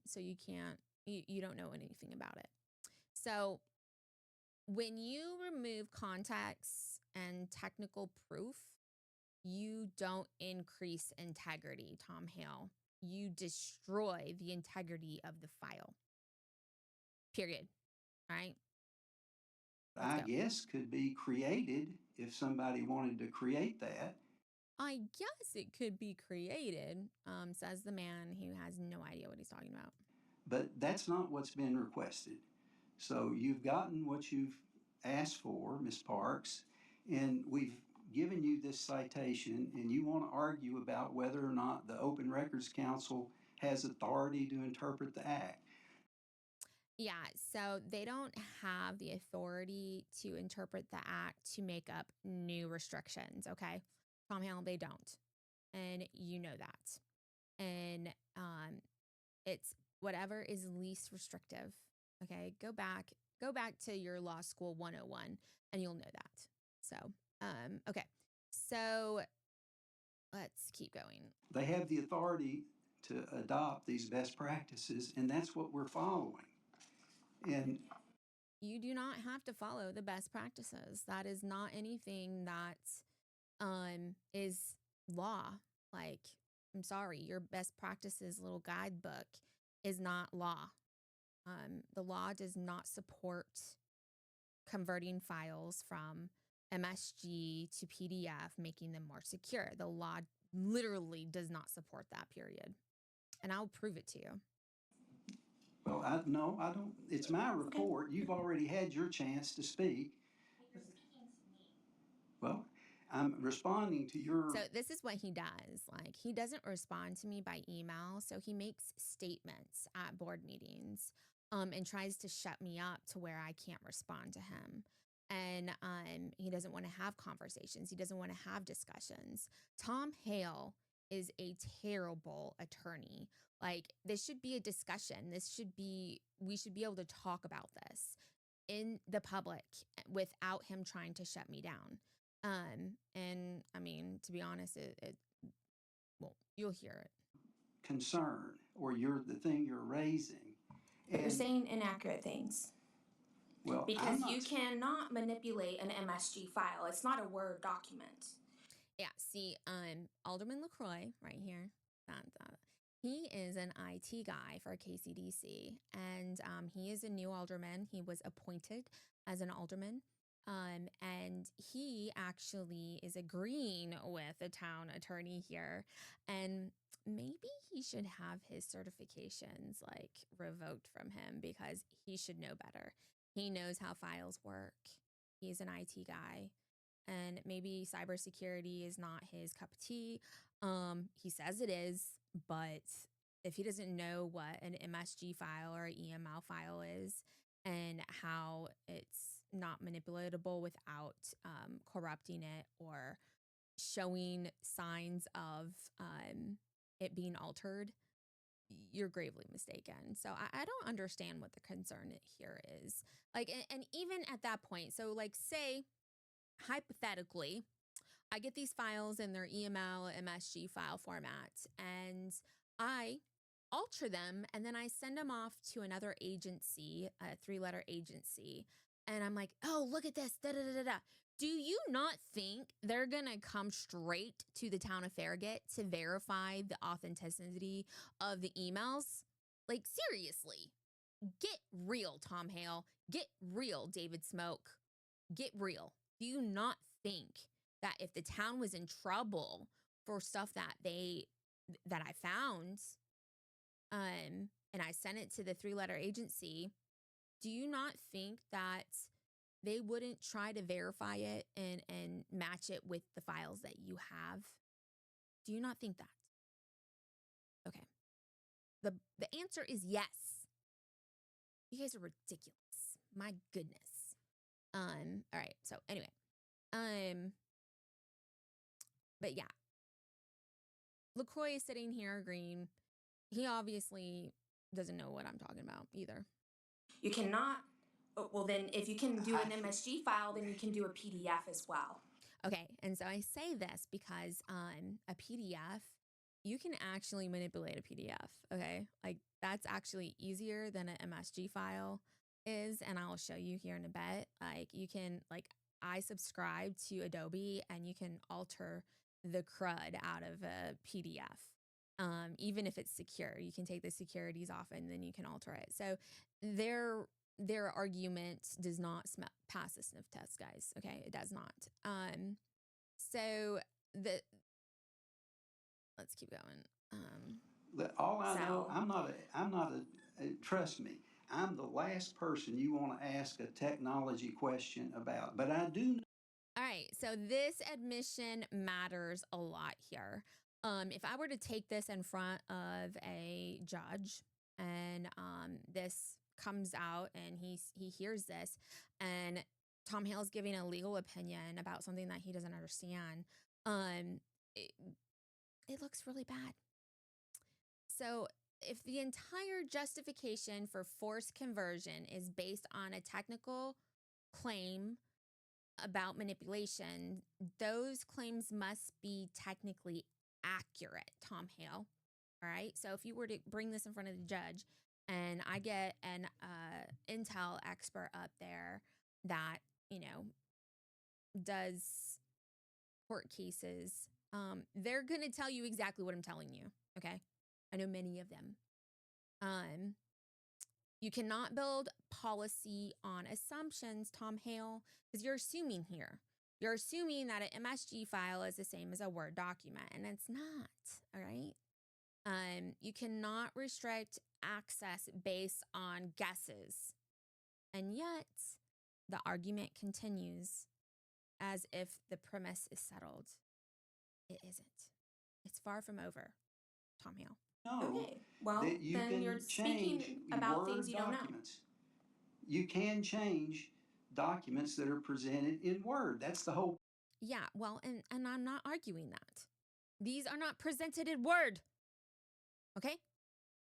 Speaker 2: So you don't know anything about it. So when you remove context and technical proof, you don't increase integrity, Tom Hale. You destroy the integrity of the file. Period. All right?
Speaker 5: I guess could be created if somebody wanted to create that.
Speaker 2: I guess it could be created, says the man who has no idea what he's talking about.
Speaker 5: But that's not what's been requested. So you've gotten what you've asked for, Ms. Parks, and we've given you this citation, and you want to argue about whether or not the Open Records Council has authority to interpret the act.
Speaker 2: Yeah, so they don't have the authority to interpret the act to make up new restrictions, okay? Tom Hale, they don't. And you know that. And it's whatever is least restrictive, okay? Go back to your law school 101 and you'll know that. So, okay. So let's keep going.
Speaker 5: They have the authority to adopt these best practices, and that's what we're following. And
Speaker 2: you do not have to follow the best practices. That is not anything that is law. Like I'm sorry, your best practices little guidebook is not law. The law does not support converting files from MSG to PDF, making them more secure. The law literally does not support that, period. And I'll prove it to you.
Speaker 5: Well, no, I don't, it's my report. You've already had your chance to speak. Well, I'm responding to your.
Speaker 2: So this is what he does. Like, he doesn't respond to me by email. So he makes statements at board meetings and tries to shut me up to where I can't respond to him. And he doesn't want to have conversations. He doesn't want to have discussions. Tom Hale is a terrible attorney. Like, this should be a discussion. We should be able to talk about this in the public without him trying to shut me down. And I mean, to be honest, well, you'll hear it.
Speaker 5: Concern, or the thing you're raising.
Speaker 6: But you're saying inaccurate things.
Speaker 5: Well,
Speaker 6: because you cannot manipulate an MSG file. It's not a Word document.
Speaker 2: Yeah, see, Alderman LaCroix right here, he is an IT guy for KCDC, and he is a new alderman. He was appointed as an alderman. And he actually is agreeing with the town attorney here. And maybe he should have his certifications like revoked from him because he should know better. He knows how files work. He's an IT guy. And maybe cybersecurity is not his cup of tea. He says it is, but if he doesn't know what an MSG file or EML file is and how it's not manipulatable without corrupting it or showing signs of it being altered, you're gravely mistaken. So I don't understand what the concern here is. Like, and even at that point, so like say, hypothetically, I get these files in their EML, MSG file format, and I alter them, and then I send them off to another agency, a 3-letter agency, and I'm like, oh, look at this, da da da da da. Do you not think they're gonna come straight to the town of Farragut to verify the authenticity of the emails? Like, seriously, get real, Tom Hale. Get real, David Smoke. Get real. Do you not think that if the town was in trouble for stuff that I found, and I sent it to the 3-letter agency, do you not think that they wouldn't try to verify it and match it with the files that you have? Do you not think that? Okay. The answer is yes. You guys are ridiculous. My goodness. All right. So anyway, but yeah, LaCroix is sitting here agreeing. He obviously doesn't know what I'm talking about either.
Speaker 6: You cannot. Well, then if you can do an MSG file, then you can do a PDF as well.
Speaker 2: Okay, and so I say this because a PDF, you can actually manipulate a PDF, okay? Like, that's actually easier than an MSG file is, and I'll show you here in a bit. Like, you can, like, I subscribe to Adobe, and you can alter the crud out of a PDF. Even if it's secure, you can take the securities off and then you can alter it. So their argument does not pass the sniff test, guys. Okay, it does not. So let's keep going.
Speaker 5: All I know, I'm not a, trust me, I'm the last person you want to ask a technology question about, but I do know.
Speaker 2: All right, so this admission matters a lot here. If I were to take this in front of a judge and this comes out and he hears this and Tom Hale's giving a legal opinion about something that he doesn't understand, it looks really bad. So if the entire justification for forced conversion is based on a technical claim about manipulation, those claims must be technically accurate, Tom Hale. All right. So if you were to bring this in front of the judge and I get an Intel expert up there that, does court cases they're going to tell you exactly what I'm telling you. Okay. I know many of them. You cannot build policy on assumptions, Tom Hale, because you're assuming here. You're assuming that an MSG file is the same as a Word document, and it's not, all right? You cannot restrict access based on guesses. And yet, the argument continues as if the premise is settled. It isn't. It's far from over, Tom Hale.
Speaker 5: know
Speaker 6: Okay, well,
Speaker 5: that you
Speaker 6: then
Speaker 5: can
Speaker 6: you're speaking
Speaker 5: change
Speaker 6: about
Speaker 5: Word
Speaker 6: things you don't know.
Speaker 5: documents. You can change documents that are presented in Word. That's the whole.
Speaker 2: Yeah, well, and I'm not arguing that. These are not presented in Word. Okay?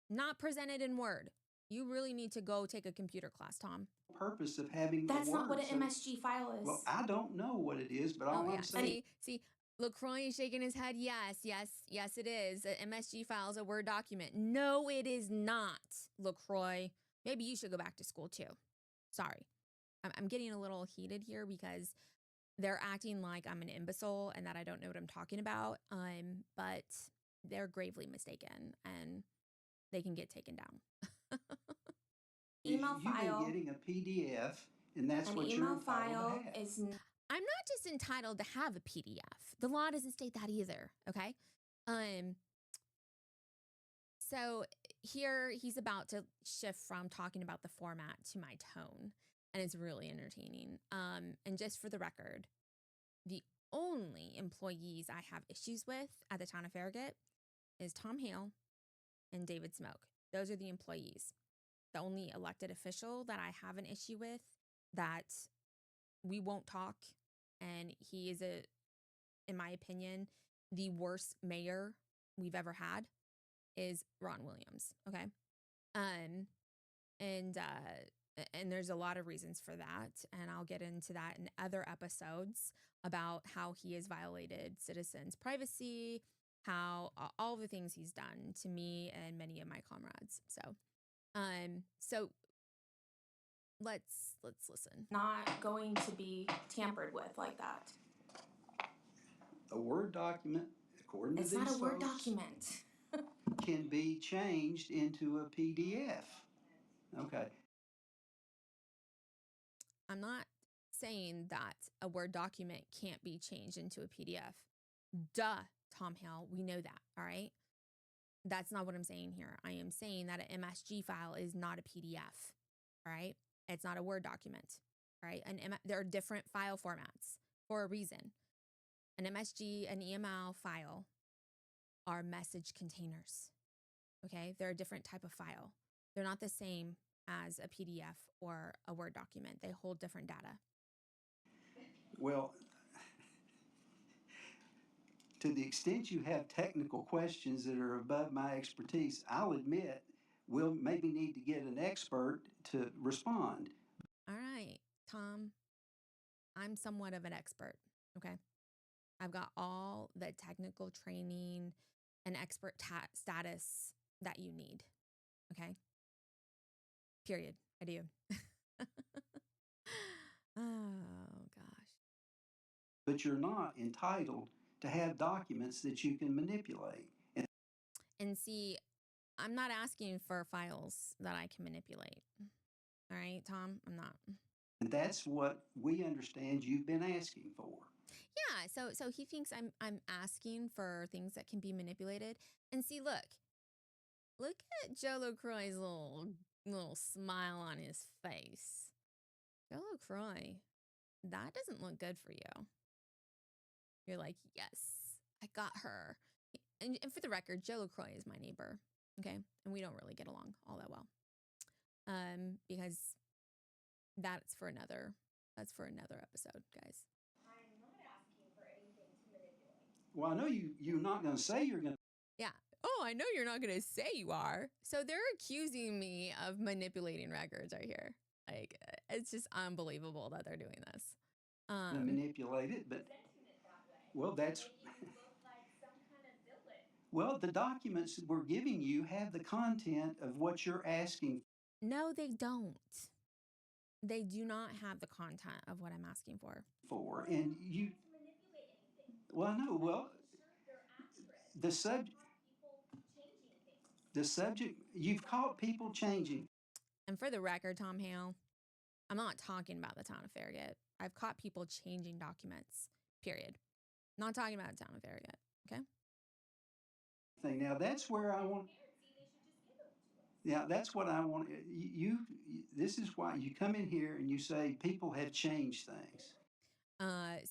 Speaker 2: Not presented in Word. You really need to go take a computer class, Tom.
Speaker 5: Purpose of having
Speaker 6: That's
Speaker 5: a Word.
Speaker 6: not what
Speaker 5: so-
Speaker 6: an MSG file is.
Speaker 5: Well, I don't know what it is, but all
Speaker 2: Oh,
Speaker 5: I'm
Speaker 2: yeah.
Speaker 5: saying.
Speaker 2: See, LaCroix is shaking his head. Yes, it is. An MSG file is a Word document. No, it is not, LaCroix. Maybe you should go back to school too. Sorry. I'm getting a little heated here because they're acting like I'm an imbecile and that I don't know what I'm talking about. But they're gravely mistaken and they can get taken down.
Speaker 6: Email
Speaker 5: You've
Speaker 6: file.
Speaker 5: been getting a PDF, and that's
Speaker 6: An
Speaker 5: what you're
Speaker 6: email
Speaker 5: entitled
Speaker 6: file
Speaker 5: to have.
Speaker 6: is
Speaker 2: I'm not just entitled to have a PDF. The law doesn't state that either, okay? So here he's about to shift from talking about the format to my tone, and it's really entertaining. And just for the record, the only employees I have issues with at the town of Farragut is Tom Hale and David Smoke. Those are the employees. The only elected official that I have an issue with that we won't talk, and he is in my opinion, the worst mayor we've ever had is Ron Williams. Okay. And there's a lot of reasons for that. And I'll get into that in other episodes about how he has violated citizens' privacy, how all the things he's done to me and many of my comrades. So let's listen.
Speaker 6: not going to be tampered with like that.
Speaker 5: A Word document, according to
Speaker 6: It's
Speaker 5: these
Speaker 6: not a Word
Speaker 5: folks,
Speaker 6: document.
Speaker 5: can be changed into a PDF. Okay.
Speaker 2: I'm not saying that a Word document can't be changed into a PDF. Duh, Tom Hale, we know that, all right? That's not what I'm saying here. I am saying that an MSG file is not a PDF, all right? It's not a Word document, all right? There are different file formats for a reason. An MSG, an EML file are message containers, okay? They're a different type of file. They're not the same as a PDF or a Word document. They hold different data.
Speaker 5: Well, to the extent you have technical questions that are above my expertise, I'll admit we'll maybe need to get an expert to respond.
Speaker 2: All right, Tom, I'm somewhat of an expert, okay? I've got all the technical training and expert status that you need, okay? Period. I do. Oh, gosh.
Speaker 5: But you're not entitled to have documents that you can manipulate.
Speaker 2: And see, I'm not asking for files that I can manipulate. All right, Tom, I'm not.
Speaker 5: And that's what we understand you've been asking for.
Speaker 2: Yeah, so he thinks I'm asking for things that can be manipulated. And see, look at Joe LaCroix's little smile on his face. Joe LaCroix, that doesn't look good for you. You're like, yes, I got her. And for the record, Joe LaCroix is my neighbor, okay? And we don't really get along all that well. Because that's for another episode, guys.
Speaker 5: Well, I know you're not going to say you're going to.
Speaker 2: Yeah. Oh, I know you're not going to say you are. So they're accusing me of manipulating records right here. Like, it's just unbelievable that they're doing this.
Speaker 5: Manipulate it, but well, that's well, the documents we're giving you have the content of what you're asking
Speaker 2: No, they don't. They do not have the content of what I'm asking for.
Speaker 5: for, and you. Well, I know. Well, the subject, you've caught people changing.
Speaker 2: And for the record, Tom Hale, I'm not talking about the town of Farragut. I've caught people changing documents, period. Not talking about the town of Farragut, okay?
Speaker 5: Now that's where I want. Yeah, that's what I want. This is why you come in here and you say people have changed things.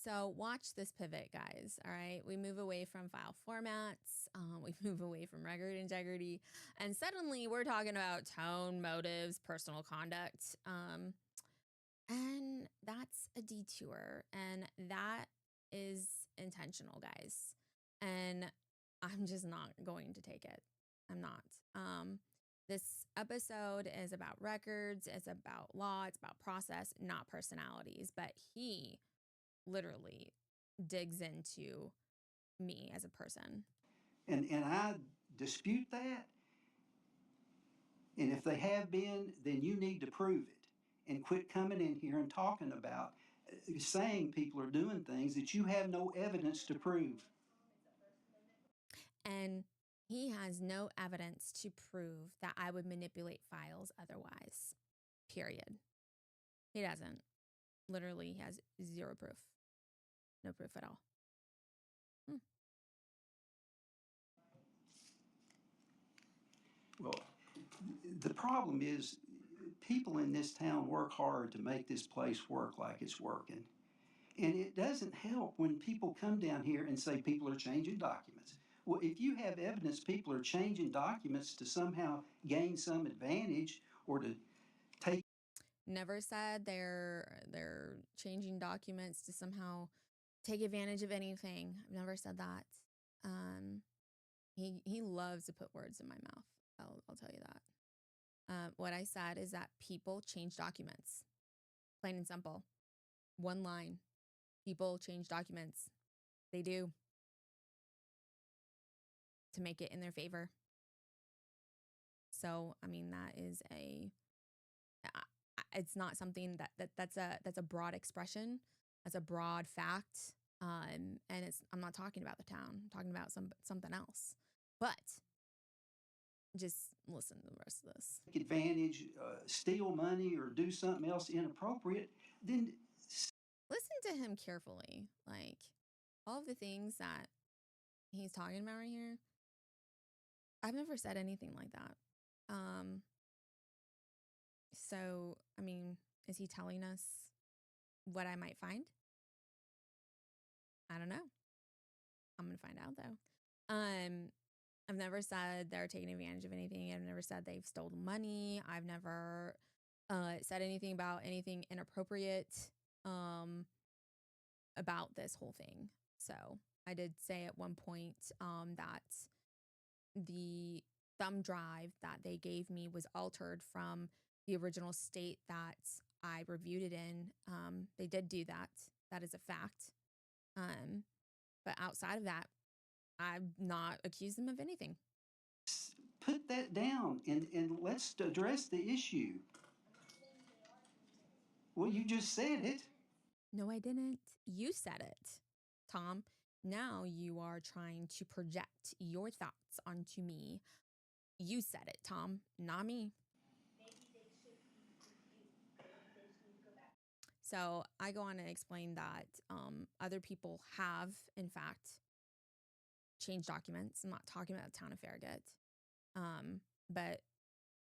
Speaker 2: So watch this pivot, guys. All right. We move away from file formats. We move away from record integrity. And suddenly we're talking about tone, motives, personal conduct. And that's a detour. And that is intentional, guys. And I'm just not going to take it. I'm not. This episode is about records, it's about law, it's about process, not personalities. But he literally digs into me as a person.
Speaker 5: And I dispute that. And if they have been, then you need to prove it and quit coming in here and talking about saying people are doing things that you have no evidence to prove.
Speaker 2: And he has no evidence to prove that I would manipulate files otherwise. Period. He doesn't. Literally, he has zero proof. No proof at all.
Speaker 5: Well, the problem is people in this town work hard to make this place work like it's working. And it doesn't help when people come down here and say people are changing documents. Well, if you have evidence people are changing documents to somehow gain some advantage or to take.
Speaker 2: Never said they're changing documents to somehow take advantage of anything. I've never said that. He loves to put words in my mouth. I'll tell you that. What I said is that people change documents. Plain and simple. One line. People change documents. They do. To make it in their favor. So, I mean, that is it's not something that's a broad expression. That's a broad fact. And I'm not talking about the town. I'm talking about something else. But just listen to the rest of this.
Speaker 5: Take advantage, steal money, or do something else inappropriate, then
Speaker 2: listen to him carefully. Like all of the things that he's talking about right here. I've never said anything like that. So, I mean, is he telling us what I might find? I don't know. I'm going to find out though. I've never said they're taking advantage of anything. I've never said they've stolen money. I've never said anything about anything inappropriate about this whole thing. So I did say at one point that the thumb drive that they gave me was altered from the original state that I reviewed it in. They did do that. That is a fact. But outside of that, I've not accused them of anything.
Speaker 5: put that down and let's address the issue. Well, you just said it.
Speaker 2: No, I didn't. You said it, Tom. Now you are trying to project your thoughts onto me. You said it, Tom, not me. So I go on to explain that other people have, in fact, changed documents. I'm not talking about the town of Farragut. But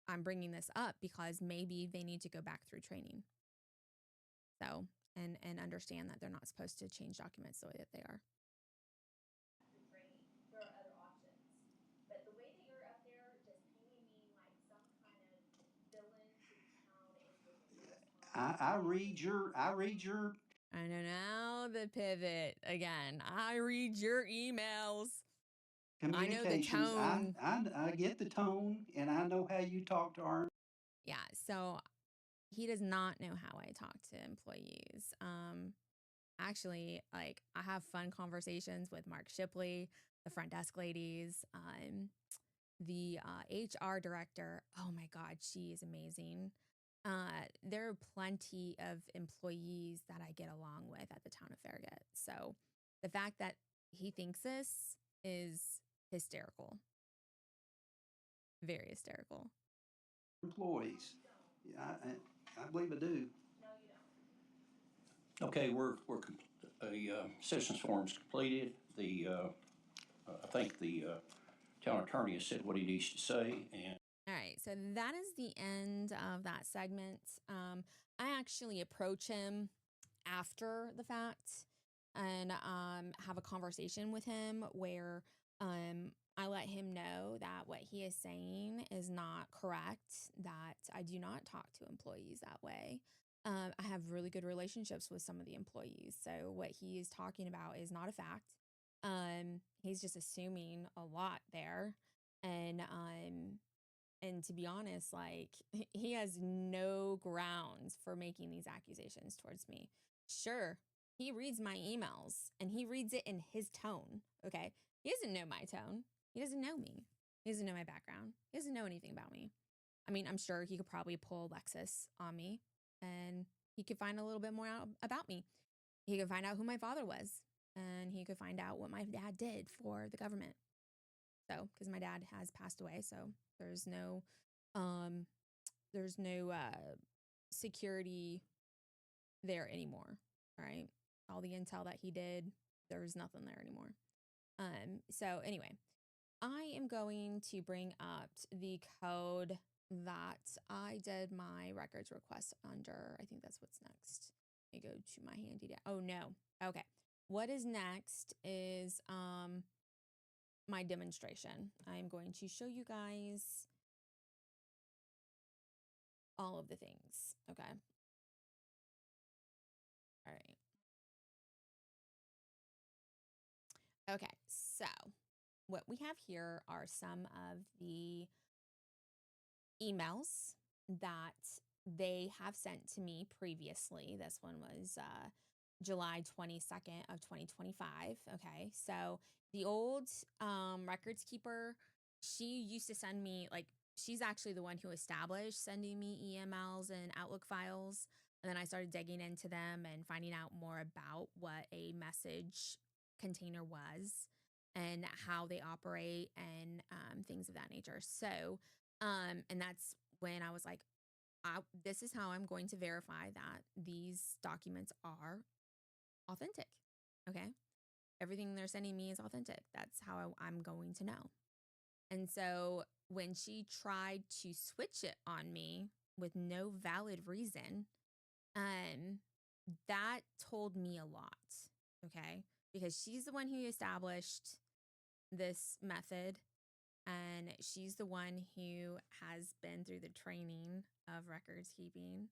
Speaker 2: I'm bringing this up because maybe they need to go back through training. So, and understand that they're not supposed to change documents the way that they are.
Speaker 7: There are other options. But the way that you're up there just painting me like some kind of villain to the town individual.
Speaker 5: I read your.
Speaker 2: I know now the pivot again. I read your emails. I know the tone.
Speaker 5: I get the tone, and I know how you talk to our.
Speaker 2: Yeah, so he does not know how I talk to employees. Actually, like I have fun conversations with Mark Shipley, the front desk ladies, the HR director. Oh my God, she is amazing. There are plenty of employees that I get along with at the town of Farragut. So the fact that he thinks this is hysterical. Very hysterical.
Speaker 5: Employees. Yeah, I believe I do.
Speaker 4: Okay, citizens forum's completed. I think the town attorney has said what he needs to say, and
Speaker 2: All right, so that is the end of that segment. I actually approach him after the fact and have a conversation with him where I let him know that what he is saying is not correct, that I do not talk to employees that way. I have really good relationships with some of the employees. So what he is talking about is not a fact. He's just assuming a lot there. And to be honest, like he has no grounds for making these accusations towards me. Sure, he reads my emails and he reads it in his tone. Okay. He doesn't know my tone. He doesn't know me. He doesn't know my background. He doesn't know anything about me. I mean, I'm sure he could probably pull Lexus on me and he could find a little bit more out about me. He could find out who my father was and he could find out what my dad did for the government. So, because my dad has passed away, so there's no um there's no security there anymore. All right. All the intel that he did, there's nothing there anymore. So anyway, I am going to bring up the code that I did my records request under. I think that's what's next. Let me go to my handy dandy. Oh no. Okay. What is next is my demonstration. I'm going to show you guys all of the things. Okay. All right. Okay. So what we have here are some of the emails that they have sent to me previously. This one was July 22nd of 2025. Okay. So the old records keeper, she used to send me like she's actually the one who established sending me emails and Outlook files. And then I started digging into them and finding out more about what a message container was and how they operate and things of that nature. So, and that's when I was like, this is how I'm going to verify that these documents are authentic. Okay. Everything they're sending me is authentic. That's how I'm going to know. And so when she tried to switch it on me with no valid reason, that told me a lot. Okay. Because she's the one who established this method and she's the one who has been through the training of records keeping.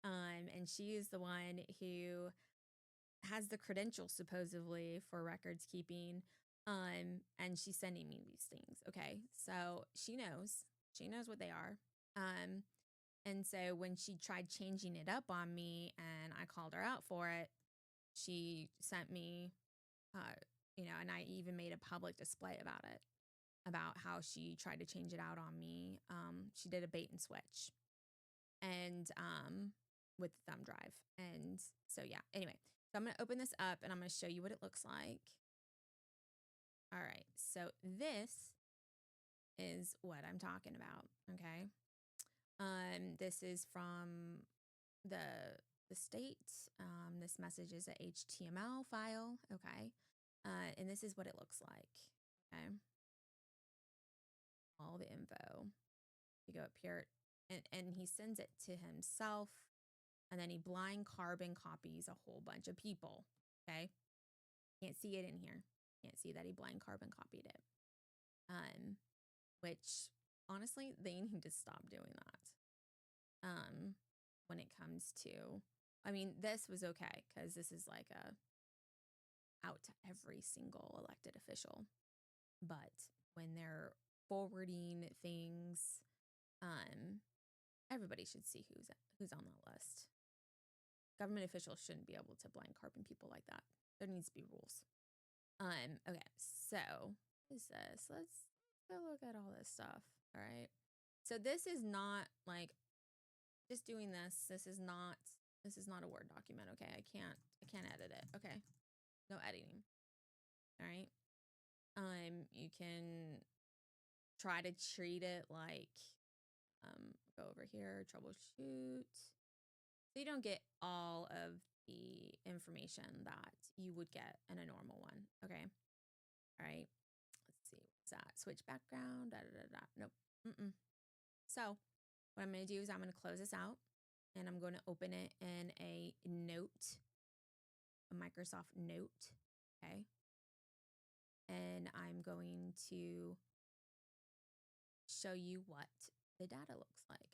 Speaker 2: And she is the one who has the credentials supposedly for records keeping. And she's sending me these things. Okay. So she knows what they are. And so when she tried changing it up on me and I called her out for it, she sent me, and I even made a public display about it, about how she tried to change it out on me. She did a bait and switch and with the thumb drive. And so, yeah, anyway, so I'm going to open this up and I'm going to show you what it looks like. All right. So this is what I'm talking about. Okay. This is from the state. This message is a HTML file. Okay. And this is what it looks like. Okay. All the info. You go up here and he sends it to himself and then he blind carbon copies a whole bunch of people. Okay. Can't see it in here. Can't see that he blind carbon copied it. Which honestly, they need to stop doing that. When it comes to, I mean, this was okay because this is like out to every single elected official. But when they're forwarding things, everybody should see who's on that list. Government officials shouldn't be able to blind carbon people like that. There needs to be rules. Okay, so what is this? Let's go look at all this stuff. All right. So this is not like just doing this. This is not a Word document. Okay. I can't edit it. Okay. No editing. All right. You can try to treat it like, go over here, troubleshoot. So you don't get all of the information that you would get in a normal one. Okay. All right. Let's see. What's that? Switch background. Da, da, da, da. Nope. So what I'm going to do is I'm going to close this out and I'm going to open it in a note, a Microsoft Note. Okay. And I'm going to show you what the data looks like.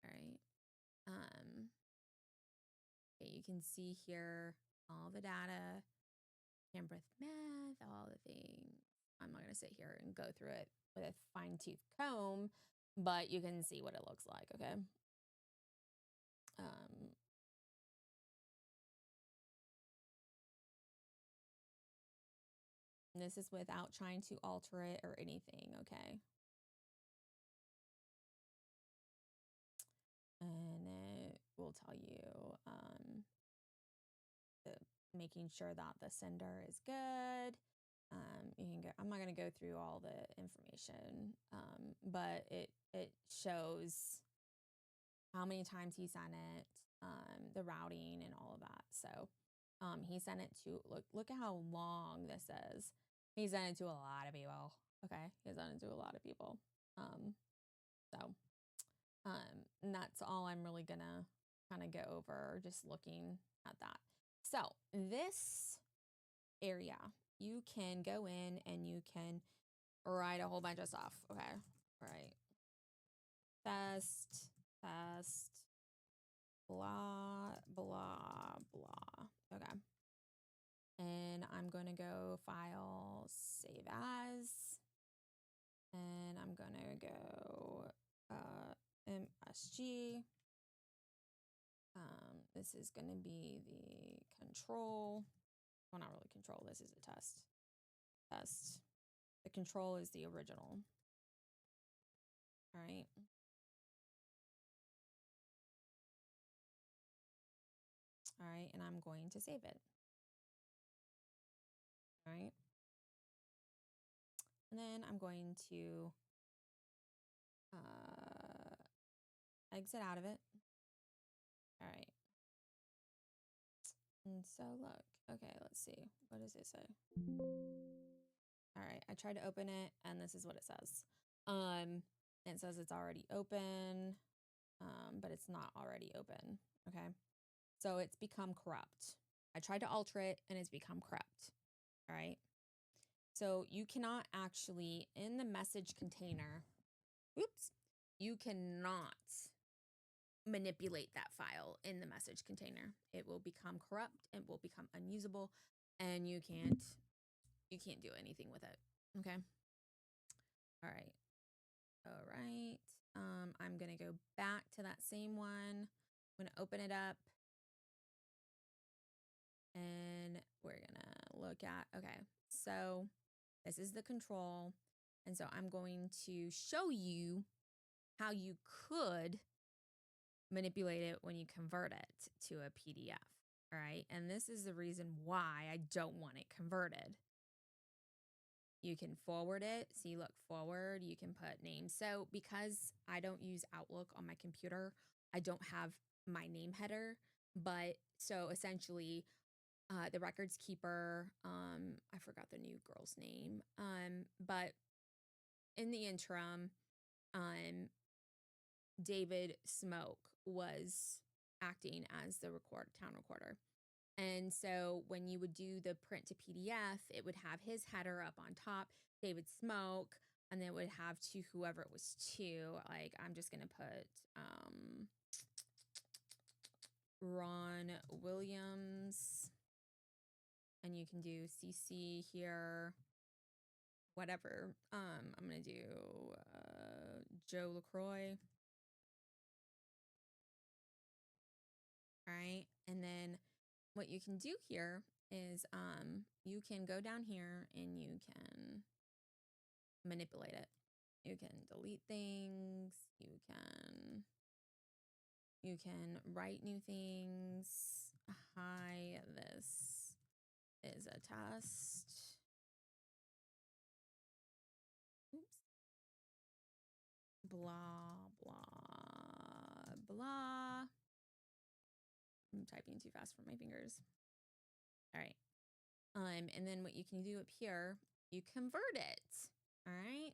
Speaker 2: All right. Okay, you can see here all the data, Cambridge math, all the things. I'm not going to sit here and go through it with a fine tooth comb, but you can see what it looks like, okay? This is without trying to alter it or anything, okay? And it will tell you making sure that the sender is good. You can go, I'm not going to go through all the information, but it shows how many times he sent it, the routing and all of that. So he sent it to, look at how long this is. He sent it to a lot of people. Okay, he sent it to a lot of people. And that's all I'm really gonna kind of go over, just looking at that. So this area, you can go in and you can write a whole bunch of stuff. Okay, right. Test, blah, blah, blah. Okay. And I'm going to go file, save as, and I'm going to go MSG. This is going to be the control. Well, not really control. This is a test. The control is the original. All right. All right. And I'm going to save it. All right. And then I'm going to exit out of it. All right. And so look, okay, let's see. What does it say? All right, I tried to open it and this is what it says. It says it's already open, but it's not already open, okay? So it's become corrupt. I tried to alter it and it's become corrupt, all right? So you cannot actually, in the message container, you cannot manipulate that file in the message container. It will become corrupt, it will become unusable, and you can't do anything with it. Okay. All right. I'm gonna go back to that same one. I'm gonna open it up and we're gonna look at, okay, so this is the control. And so I'm going to show you how you could manipulate it when you convert it to a PDF. All right. And this is the reason why I don't want it converted. You can forward it. See, look, forward, you can put names. So because I don't use Outlook on my computer, I don't have my name header. But so essentially, the records keeper, I forgot the new girl's name. But in the interim, David Smoke was acting as the town recorder. And so when you would do the print to PDF, it would have his header up on top, David Smoke, and then it would have to whoever it was to. Like, I'm just going to put Ron Williams, and you can do CC here, whatever. I'm going to do Joe LaCroix. All right. And then what you can do here is you can go down here and you can manipulate it. You can delete things. You can write new things. Hi, this is a test. blah, blah, blah. I'm typing too fast for my fingers. All right. And then what you can do up here, you convert it. All right.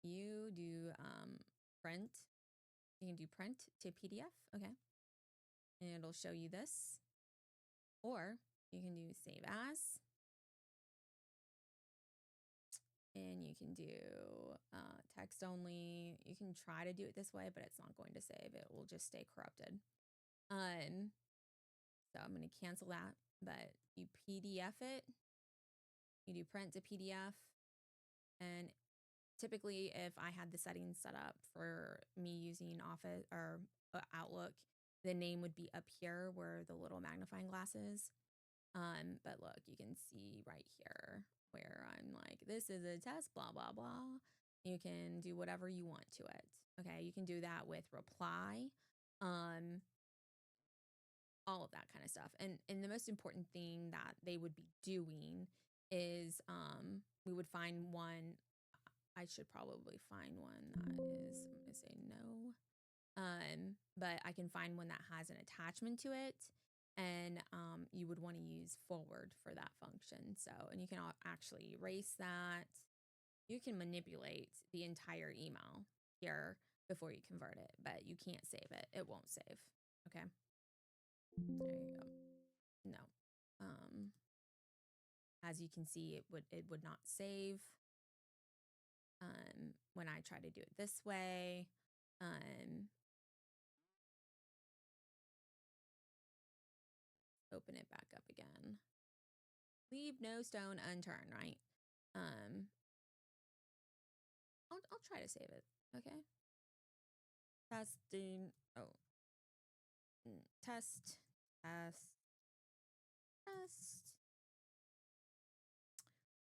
Speaker 2: You do print. You can do print to PDF. Okay. And it'll show you this. Or you can do save as. And you can do text only. You can try to do it this way, but it's not going to save. It will just stay corrupted. So I'm going to cancel that, but you PDF it. You do print to PDF. And typically if I had the settings set up for me using Office or Outlook, the name would be up here where the little magnifying glass is. But look, you can see right here where I'm like, this is a test, blah, blah, blah. You can do whatever you want to it. Okay, you can do that with reply, all of that kind of stuff. And the most important thing that they would be doing is we would find one. I should probably find one that is, I'm gonna say no. But I can find one that has an attachment to it. And you would want to use forward for that function. So, and you can actually erase that. You can manipulate the entire email here before you convert it, but you can't save it. It won't save. Okay. There you go. No. As you can see, it would not save. When I try to do it this way, open it back up again. Leave no stone unturned, right? I'll try to save it. Okay. Testing. Oh. Test.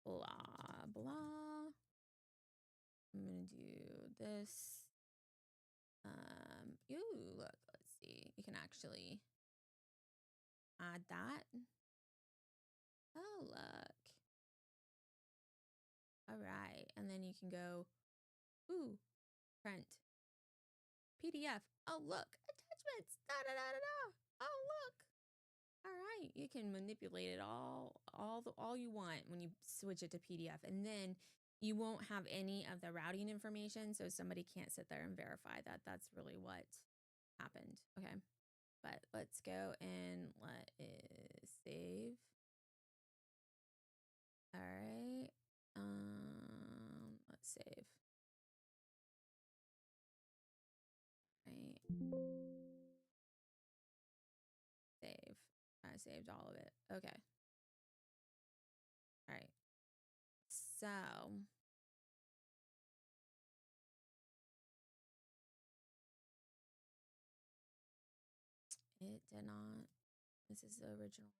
Speaker 2: Blah blah. I'm gonna do this. Ooh, look, let's see. You can actually add that. Oh, look. All right. And then you can go, ooh, print. PDF. Oh, look. Attachments. Da da da da da. Oh, look. All right. You can manipulate it all you want when you switch it to PDF. And then you won't have any of the routing information, so somebody can't sit there and verify that that's really what happened. Okay. But let's go and let it save. All right. Let's save. Right. Save. I saved all of it. Okay. All right. So it did not. This is the original.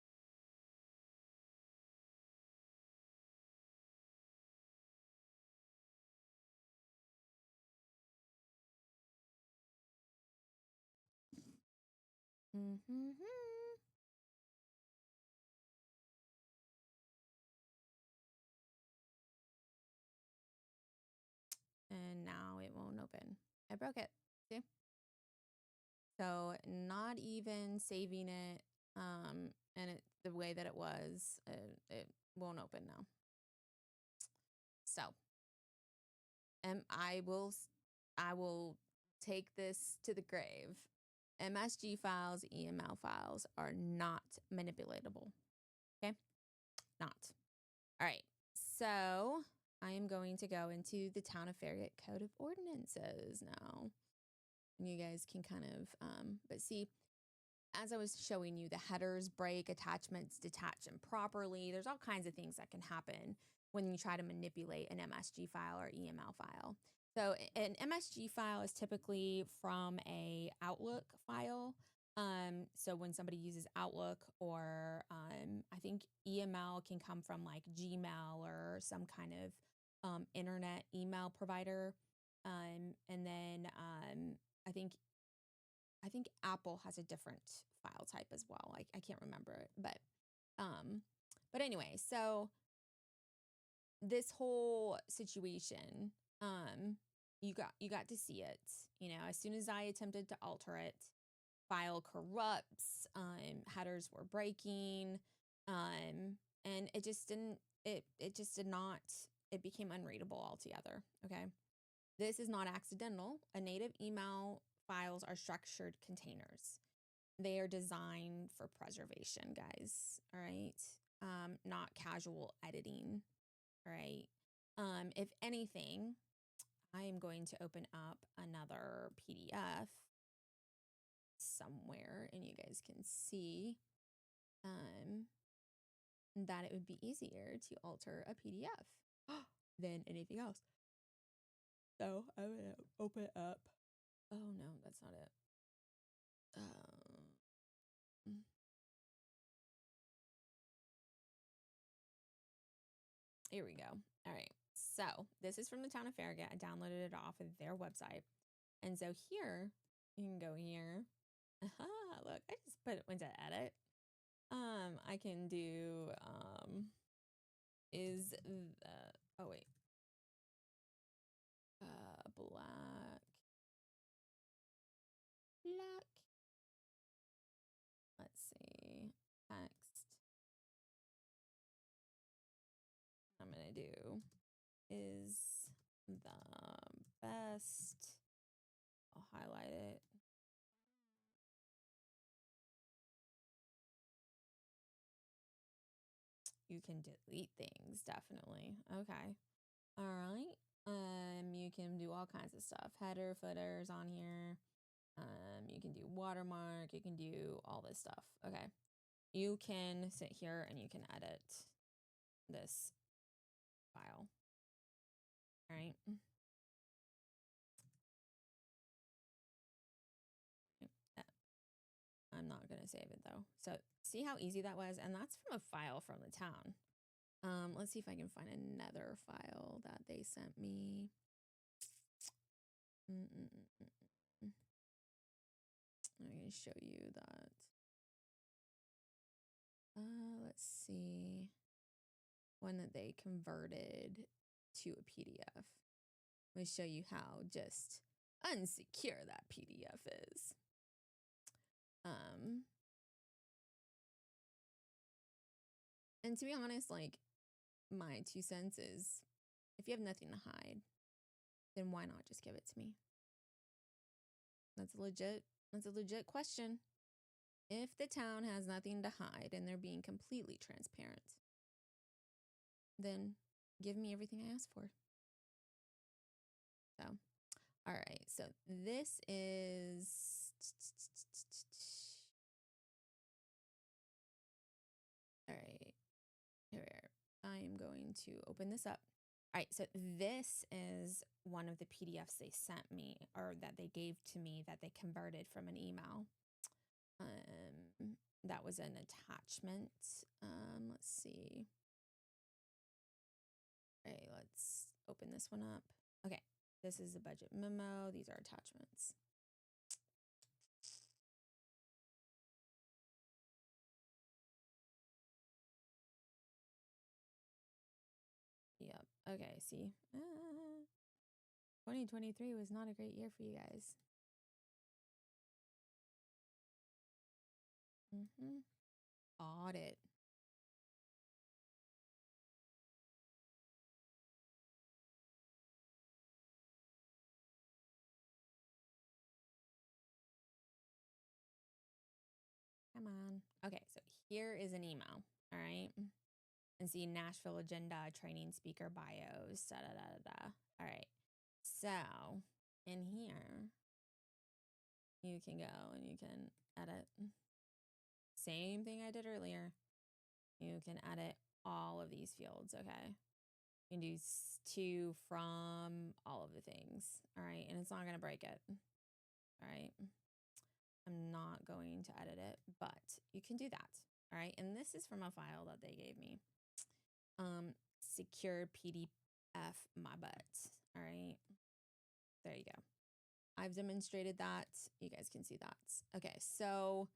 Speaker 2: And now it won't open. I broke it. See? So not even saving it, and it the way that it was, it won't open now. So, I will take this to the grave. MSG files, EML files are not manipulatable. Okay? Not. All right. So I am going to go into the Town of Farragut Code of Ordinances now. And you guys can kind of, but see, as I was showing you, the headers break, attachments detach improperly. There's all kinds of things that can happen when you try to manipulate an MSG file or EML file. So an MSG file is typically from a Outlook file. So when somebody uses Outlook, or I think EML can come from like Gmail or some kind of internet email provider. And then I think Apple has a different file type as well. I can't remember it, but anyway, so this whole situation, you got to see it. You know, as soon as I attempted to alter it, file corrupts, headers were breaking, and it just didn't. It just did not. It became unreadable altogether. Okay, this is not accidental. A native email files are structured containers. They are designed for preservation, guys. All right, not casual editing. All right. If anything, I am going to open up another PDF somewhere and you guys can see that it would be easier to alter a PDF than anything else. So I'm going to open up. Oh no, that's not it. Here we go. All right. So this is from the town of Farragut. I downloaded it off of their website. And so here, you can go here. Aha, look, I just went to edit. I can do is the oh wait. Black. Let's see. Text. I'm gonna do is the best. I'll highlight it. You can delete things, definitely. Okay. All right. You can do all kinds of stuff. Header, footers on here. You can do watermark. You can do all this stuff. Okay. You can sit here and you can edit this file. All right. I'm not going to save it though. So see how easy that was? And that's from a file from the town. Let's see if I can find another file that they sent me. I'm going to show you that. Let's see. One that they converted to a PDF. Let me show you how just unsecure that PDF is. And to be honest, like, my 2 cents is, if you have nothing to hide, then why not just give it to me? That's a legit question. If the town has nothing to hide and they're being completely transparent, then give me everything I asked for. So, all right. So this is all right. Here, I am going to open this up. All right, so this is one of the PDFs they sent me, or that they gave to me, that they converted from an email. That was an attachment. Let's see. All right, let's open this one up. Okay, this is a budget memo. These are attachments. Yep. Okay, see. 2023 was not a great year for you guys. Audit. Come on. Okay, so here is an email. All right. And see Nashville agenda, training speaker bios, da da da da. All right. So in here, you can go and you can edit. Same thing I did earlier. You can edit all of these fields. Okay. You can do to, from, all of the things. All right. And it's not going to break it. All right. I'm not going to edit it, but you can do that. All right. And this is from a file that they gave me. Secure PDF my butt. All right. There you go. I've demonstrated that. You guys can see that. Okay. So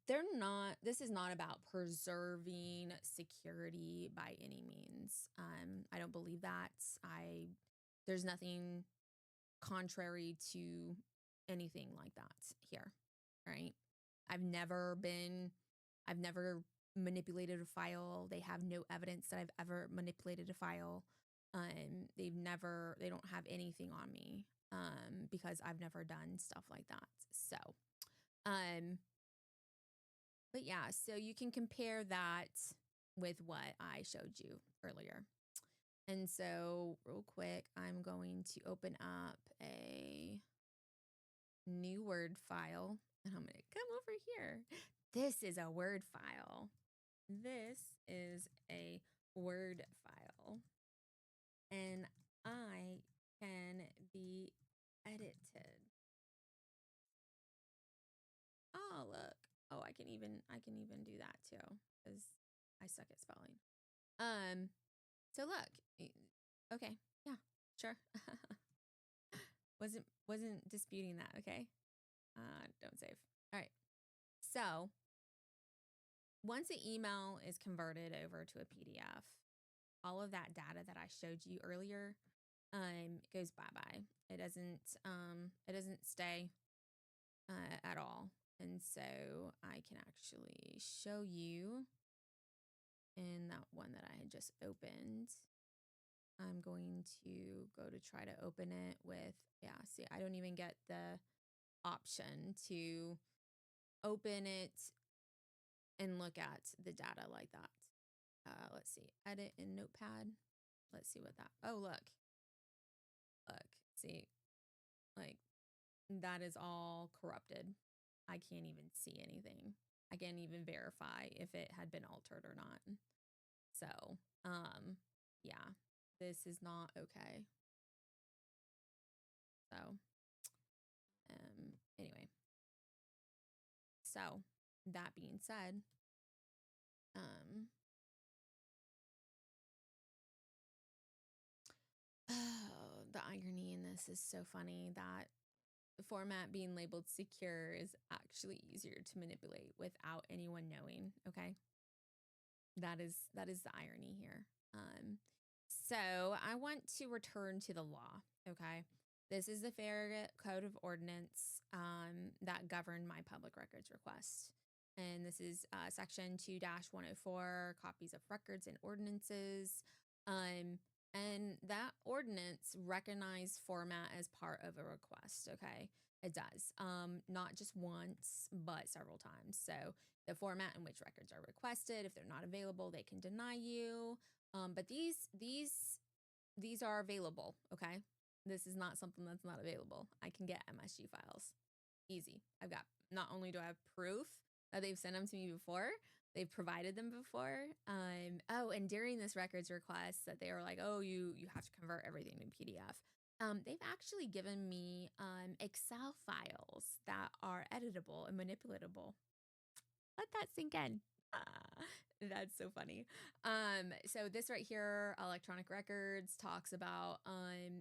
Speaker 2: this is not about preserving security by any means. I don't believe that. I There's nothing contrary to anything like that here, right? I've never manipulated a file. They have no evidence that I've ever manipulated a file. They don't have anything on me because I've never done stuff like that. So, but yeah, so you can compare that with what I showed you earlier. And so real quick, I'm going to open up a new Word file and I'm going to come over here. This is a Word file. This is a Word file. And I can be edited. Oh, look. Oh, I can even do that too because I suck at spelling. So look. Okay. Yeah, sure. Wasn't disputing that, okay? Don't save. All right. So once the email is converted over to a PDF, all of that data that I showed you earlier goes bye-bye. It doesn't stay at all. And so I can actually show you in that one that I had just opened. I'm going to go to try to open it with, yeah, see, I don't even get the option to open it and look at the data like that. Let's see, edit in Notepad. Let's see what that, oh, look, see, like that is all corrupted. I can't even see anything. I can't even verify if it had been altered or not. So, yeah, this is not okay. So, anyway. So, that being said, oh, the irony in this is so funny that the format being labeled secure is actually easier to manipulate without anyone knowing, okay? That is the irony here. So I want to return to the law, okay? This is the Farragut Code of Ordinance that govern my public records request. And this is section 2-104, copies of records and ordinances. And that ordinance recognized format as part of a request, okay? It does, not just once, but several times. So the format in which records are requested, if they're not available, they can deny you. But these are available, okay? This is not something that's not available. I can get MSG files, easy. I've got, not only do I have proof that they've sent them to me before, they've provided them before. Oh, and during this records request that they were like, oh, you have to convert everything to PDF. They've actually given me Excel files that are editable and manipulatable. Let that sink in. That's so funny. So this right here, electronic records, talks about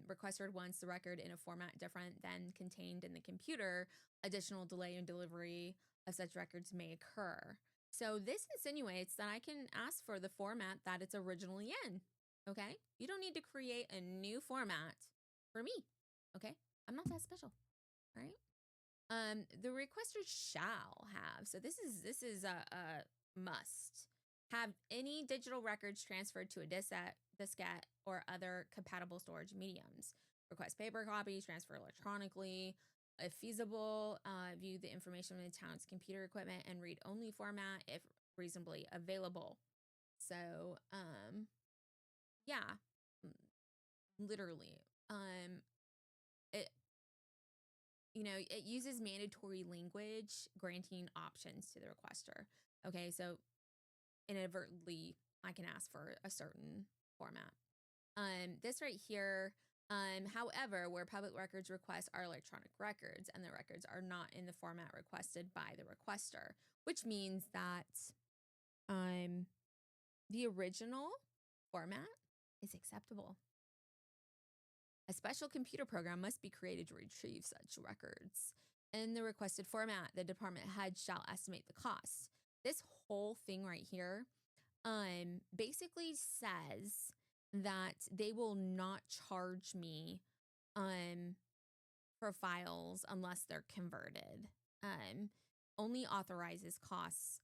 Speaker 2: requester wants the record in a format different than contained in the computer. Additional delay in delivery of such records may occur. So this insinuates that I can ask for the format that it's originally in. Okay, you don't need to create a new format for me. Okay, I'm not that special. All right. The requester shall have. So this is a must have any digital records transferred to a diskette or other compatible storage mediums. Request paper copies, transfer electronically. If feasible, view the information in the town's computer equipment and read-only format if reasonably available. So, yeah, literally, it, it uses mandatory language granting options to the requester. Okay, so inadvertently, I can ask for a certain format. This right here, however, where public records requests are electronic records and the records are not in the format requested by the requester, which means that the original format is acceptable. A special computer program must be created to retrieve such records. In the requested format, the department head shall estimate the cost. This whole thing right here basically says that they will not charge me for files unless they're converted. Only authorizes costs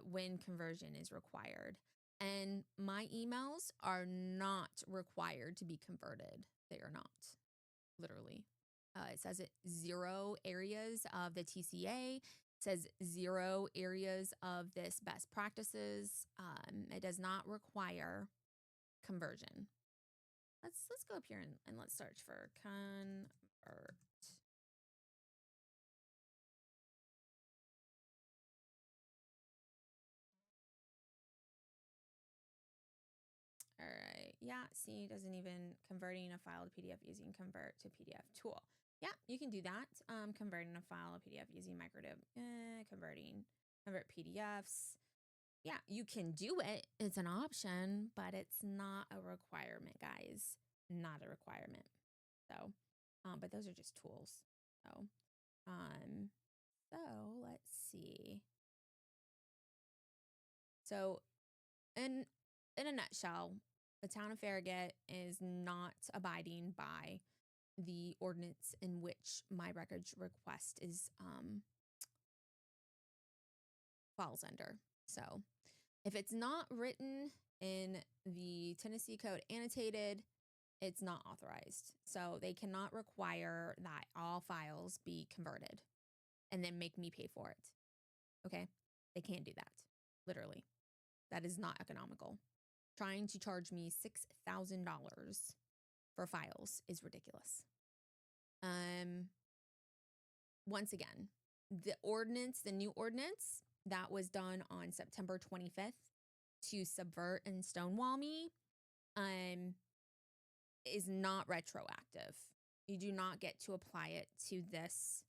Speaker 2: when conversion is required. And my emails are not required to be converted. They are not, literally. It says it 0 areas of the TCA. It says 0 areas of this best practices. It does not require conversion. Let's go up here and let's search for convert. All right. Yeah. See, it doesn't even converting a file to PDF using convert to PDF tool. Yeah, you can do that. Converting a file to PDF using microdip, convert PDFs. Yeah, you can do it. It's an option, but it's not a requirement, guys. Not a requirement. So, but those are just tools. So, so let's see. So, in a nutshell, the town of Farragut is not abiding by the ordinance in which my records request is falls under. So, if it's not written in the Tennessee Code annotated, it's not authorized. So they cannot require that all files be converted and then make me pay for it. Okay? They can't do that. Literally. That is not economical. Trying to charge me $6,000 for files is ridiculous. Once again, the new ordinance that was done on September 25th to subvert and stonewall me, is not retroactive. You do not get to apply it to this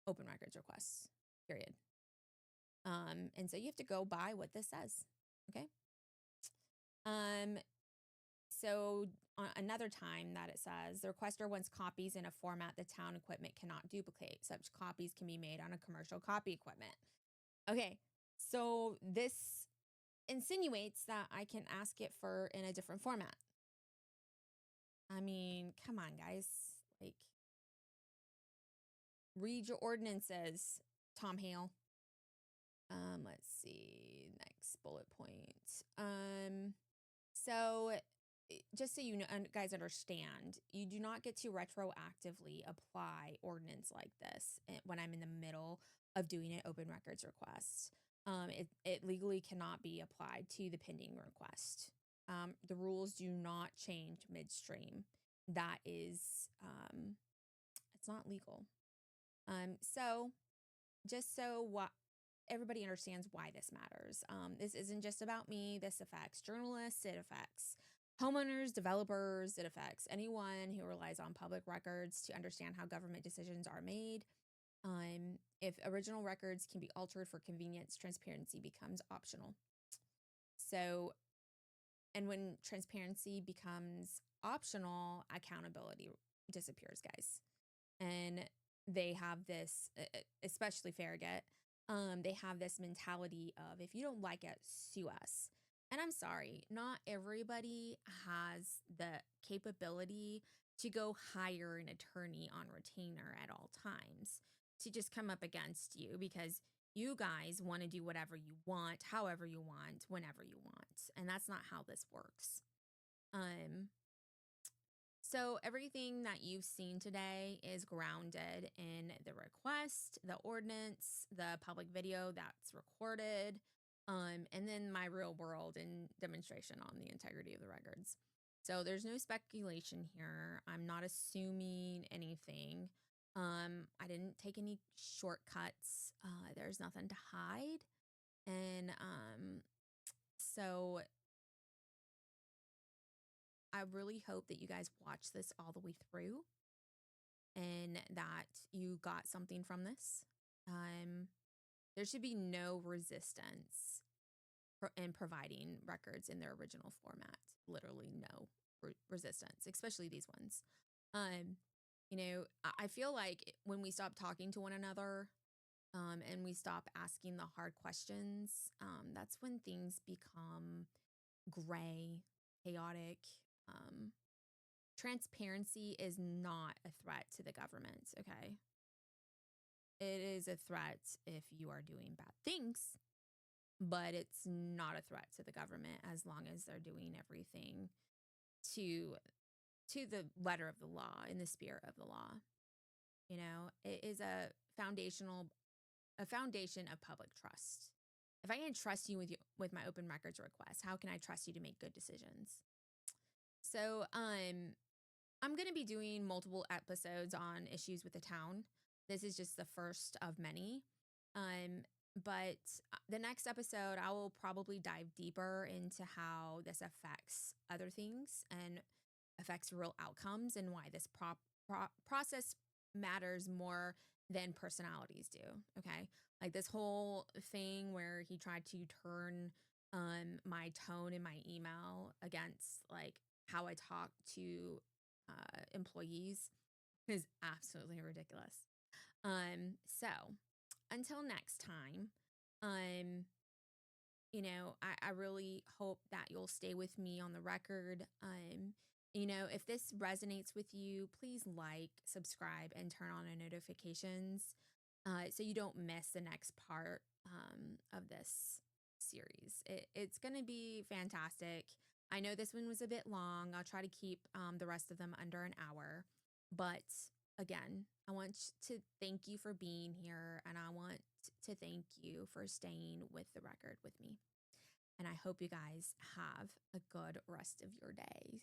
Speaker 2: open records request, period. And so you have to go by what this says, okay? So another time that it says, the requester wants copies in a format the town equipment cannot duplicate. Such copies can be made on a commercial copy equipment. Okay, so this insinuates that I can ask it for in a different format. I mean, come on, guys. Like, read your ordinances, Tom Hale. Let's see, next bullet point. So just so you know, guys understand, you do not get to retroactively apply ordinance like this when I'm in the middle of doing an open records request. It legally cannot be applied to the pending request. The rules do not change midstream. That is, it's not legal. So just so what everybody understands why this matters. This isn't just about me. This affects journalists. It affects homeowners, developers. It affects anyone who relies on public records to understand how government decisions are made. If original records can be altered for convenience, transparency becomes optional. So, and when transparency becomes optional, accountability disappears, guys. And they have this, especially Farragut, they have this mentality of, if you don't like it, sue us. And I'm sorry, not everybody has the capability to go hire an attorney on retainer at all times to just come up against you because you guys want to do whatever you want, however you want, whenever you want. And that's not how this works. So everything that you've seen today is grounded in the request, the ordinance, the public video that's recorded, and then my real world and demonstration on the integrity of the records. So there's no speculation here. I'm not assuming anything. I didn't take any shortcuts. There's nothing to hide. And so I really hope that you guys watch this all the way through and that you got something from this. There should be no resistance in providing records in their original format. Literally no resistance, especially these ones. You know, I feel like when we stop talking to one another and we stop asking the hard questions, that's when things become gray chaotic. Transparency is not a threat to the government, okay? It is a threat if you are doing bad things, but it's not a threat to the government as long as they're doing everything to the letter of the law, in the spirit of the law. You know, it is a foundation of public trust. If I can't trust you with my open records request, how can I trust you to make good decisions? So, I'm going to be doing multiple episodes on issues with the town. This is just the first of many. But the next episode, I will probably dive deeper into how this affects other things and affects real outcomes, and why this process matters more than personalities do. Okay. Like this whole thing where he tried to turn my tone in my email against like how I talk to employees is absolutely ridiculous. So until next time, um, I really hope that you'll stay with me on the record. If this resonates with you, please like, subscribe, and turn on the notifications so you don't miss the next part of this series. It's going to be fantastic. I know this one was a bit long. I'll try to keep the rest of them under an hour. But again, I want to thank you for being here, and I want to thank you for staying with the record with me. And I hope you guys have a good rest of your day.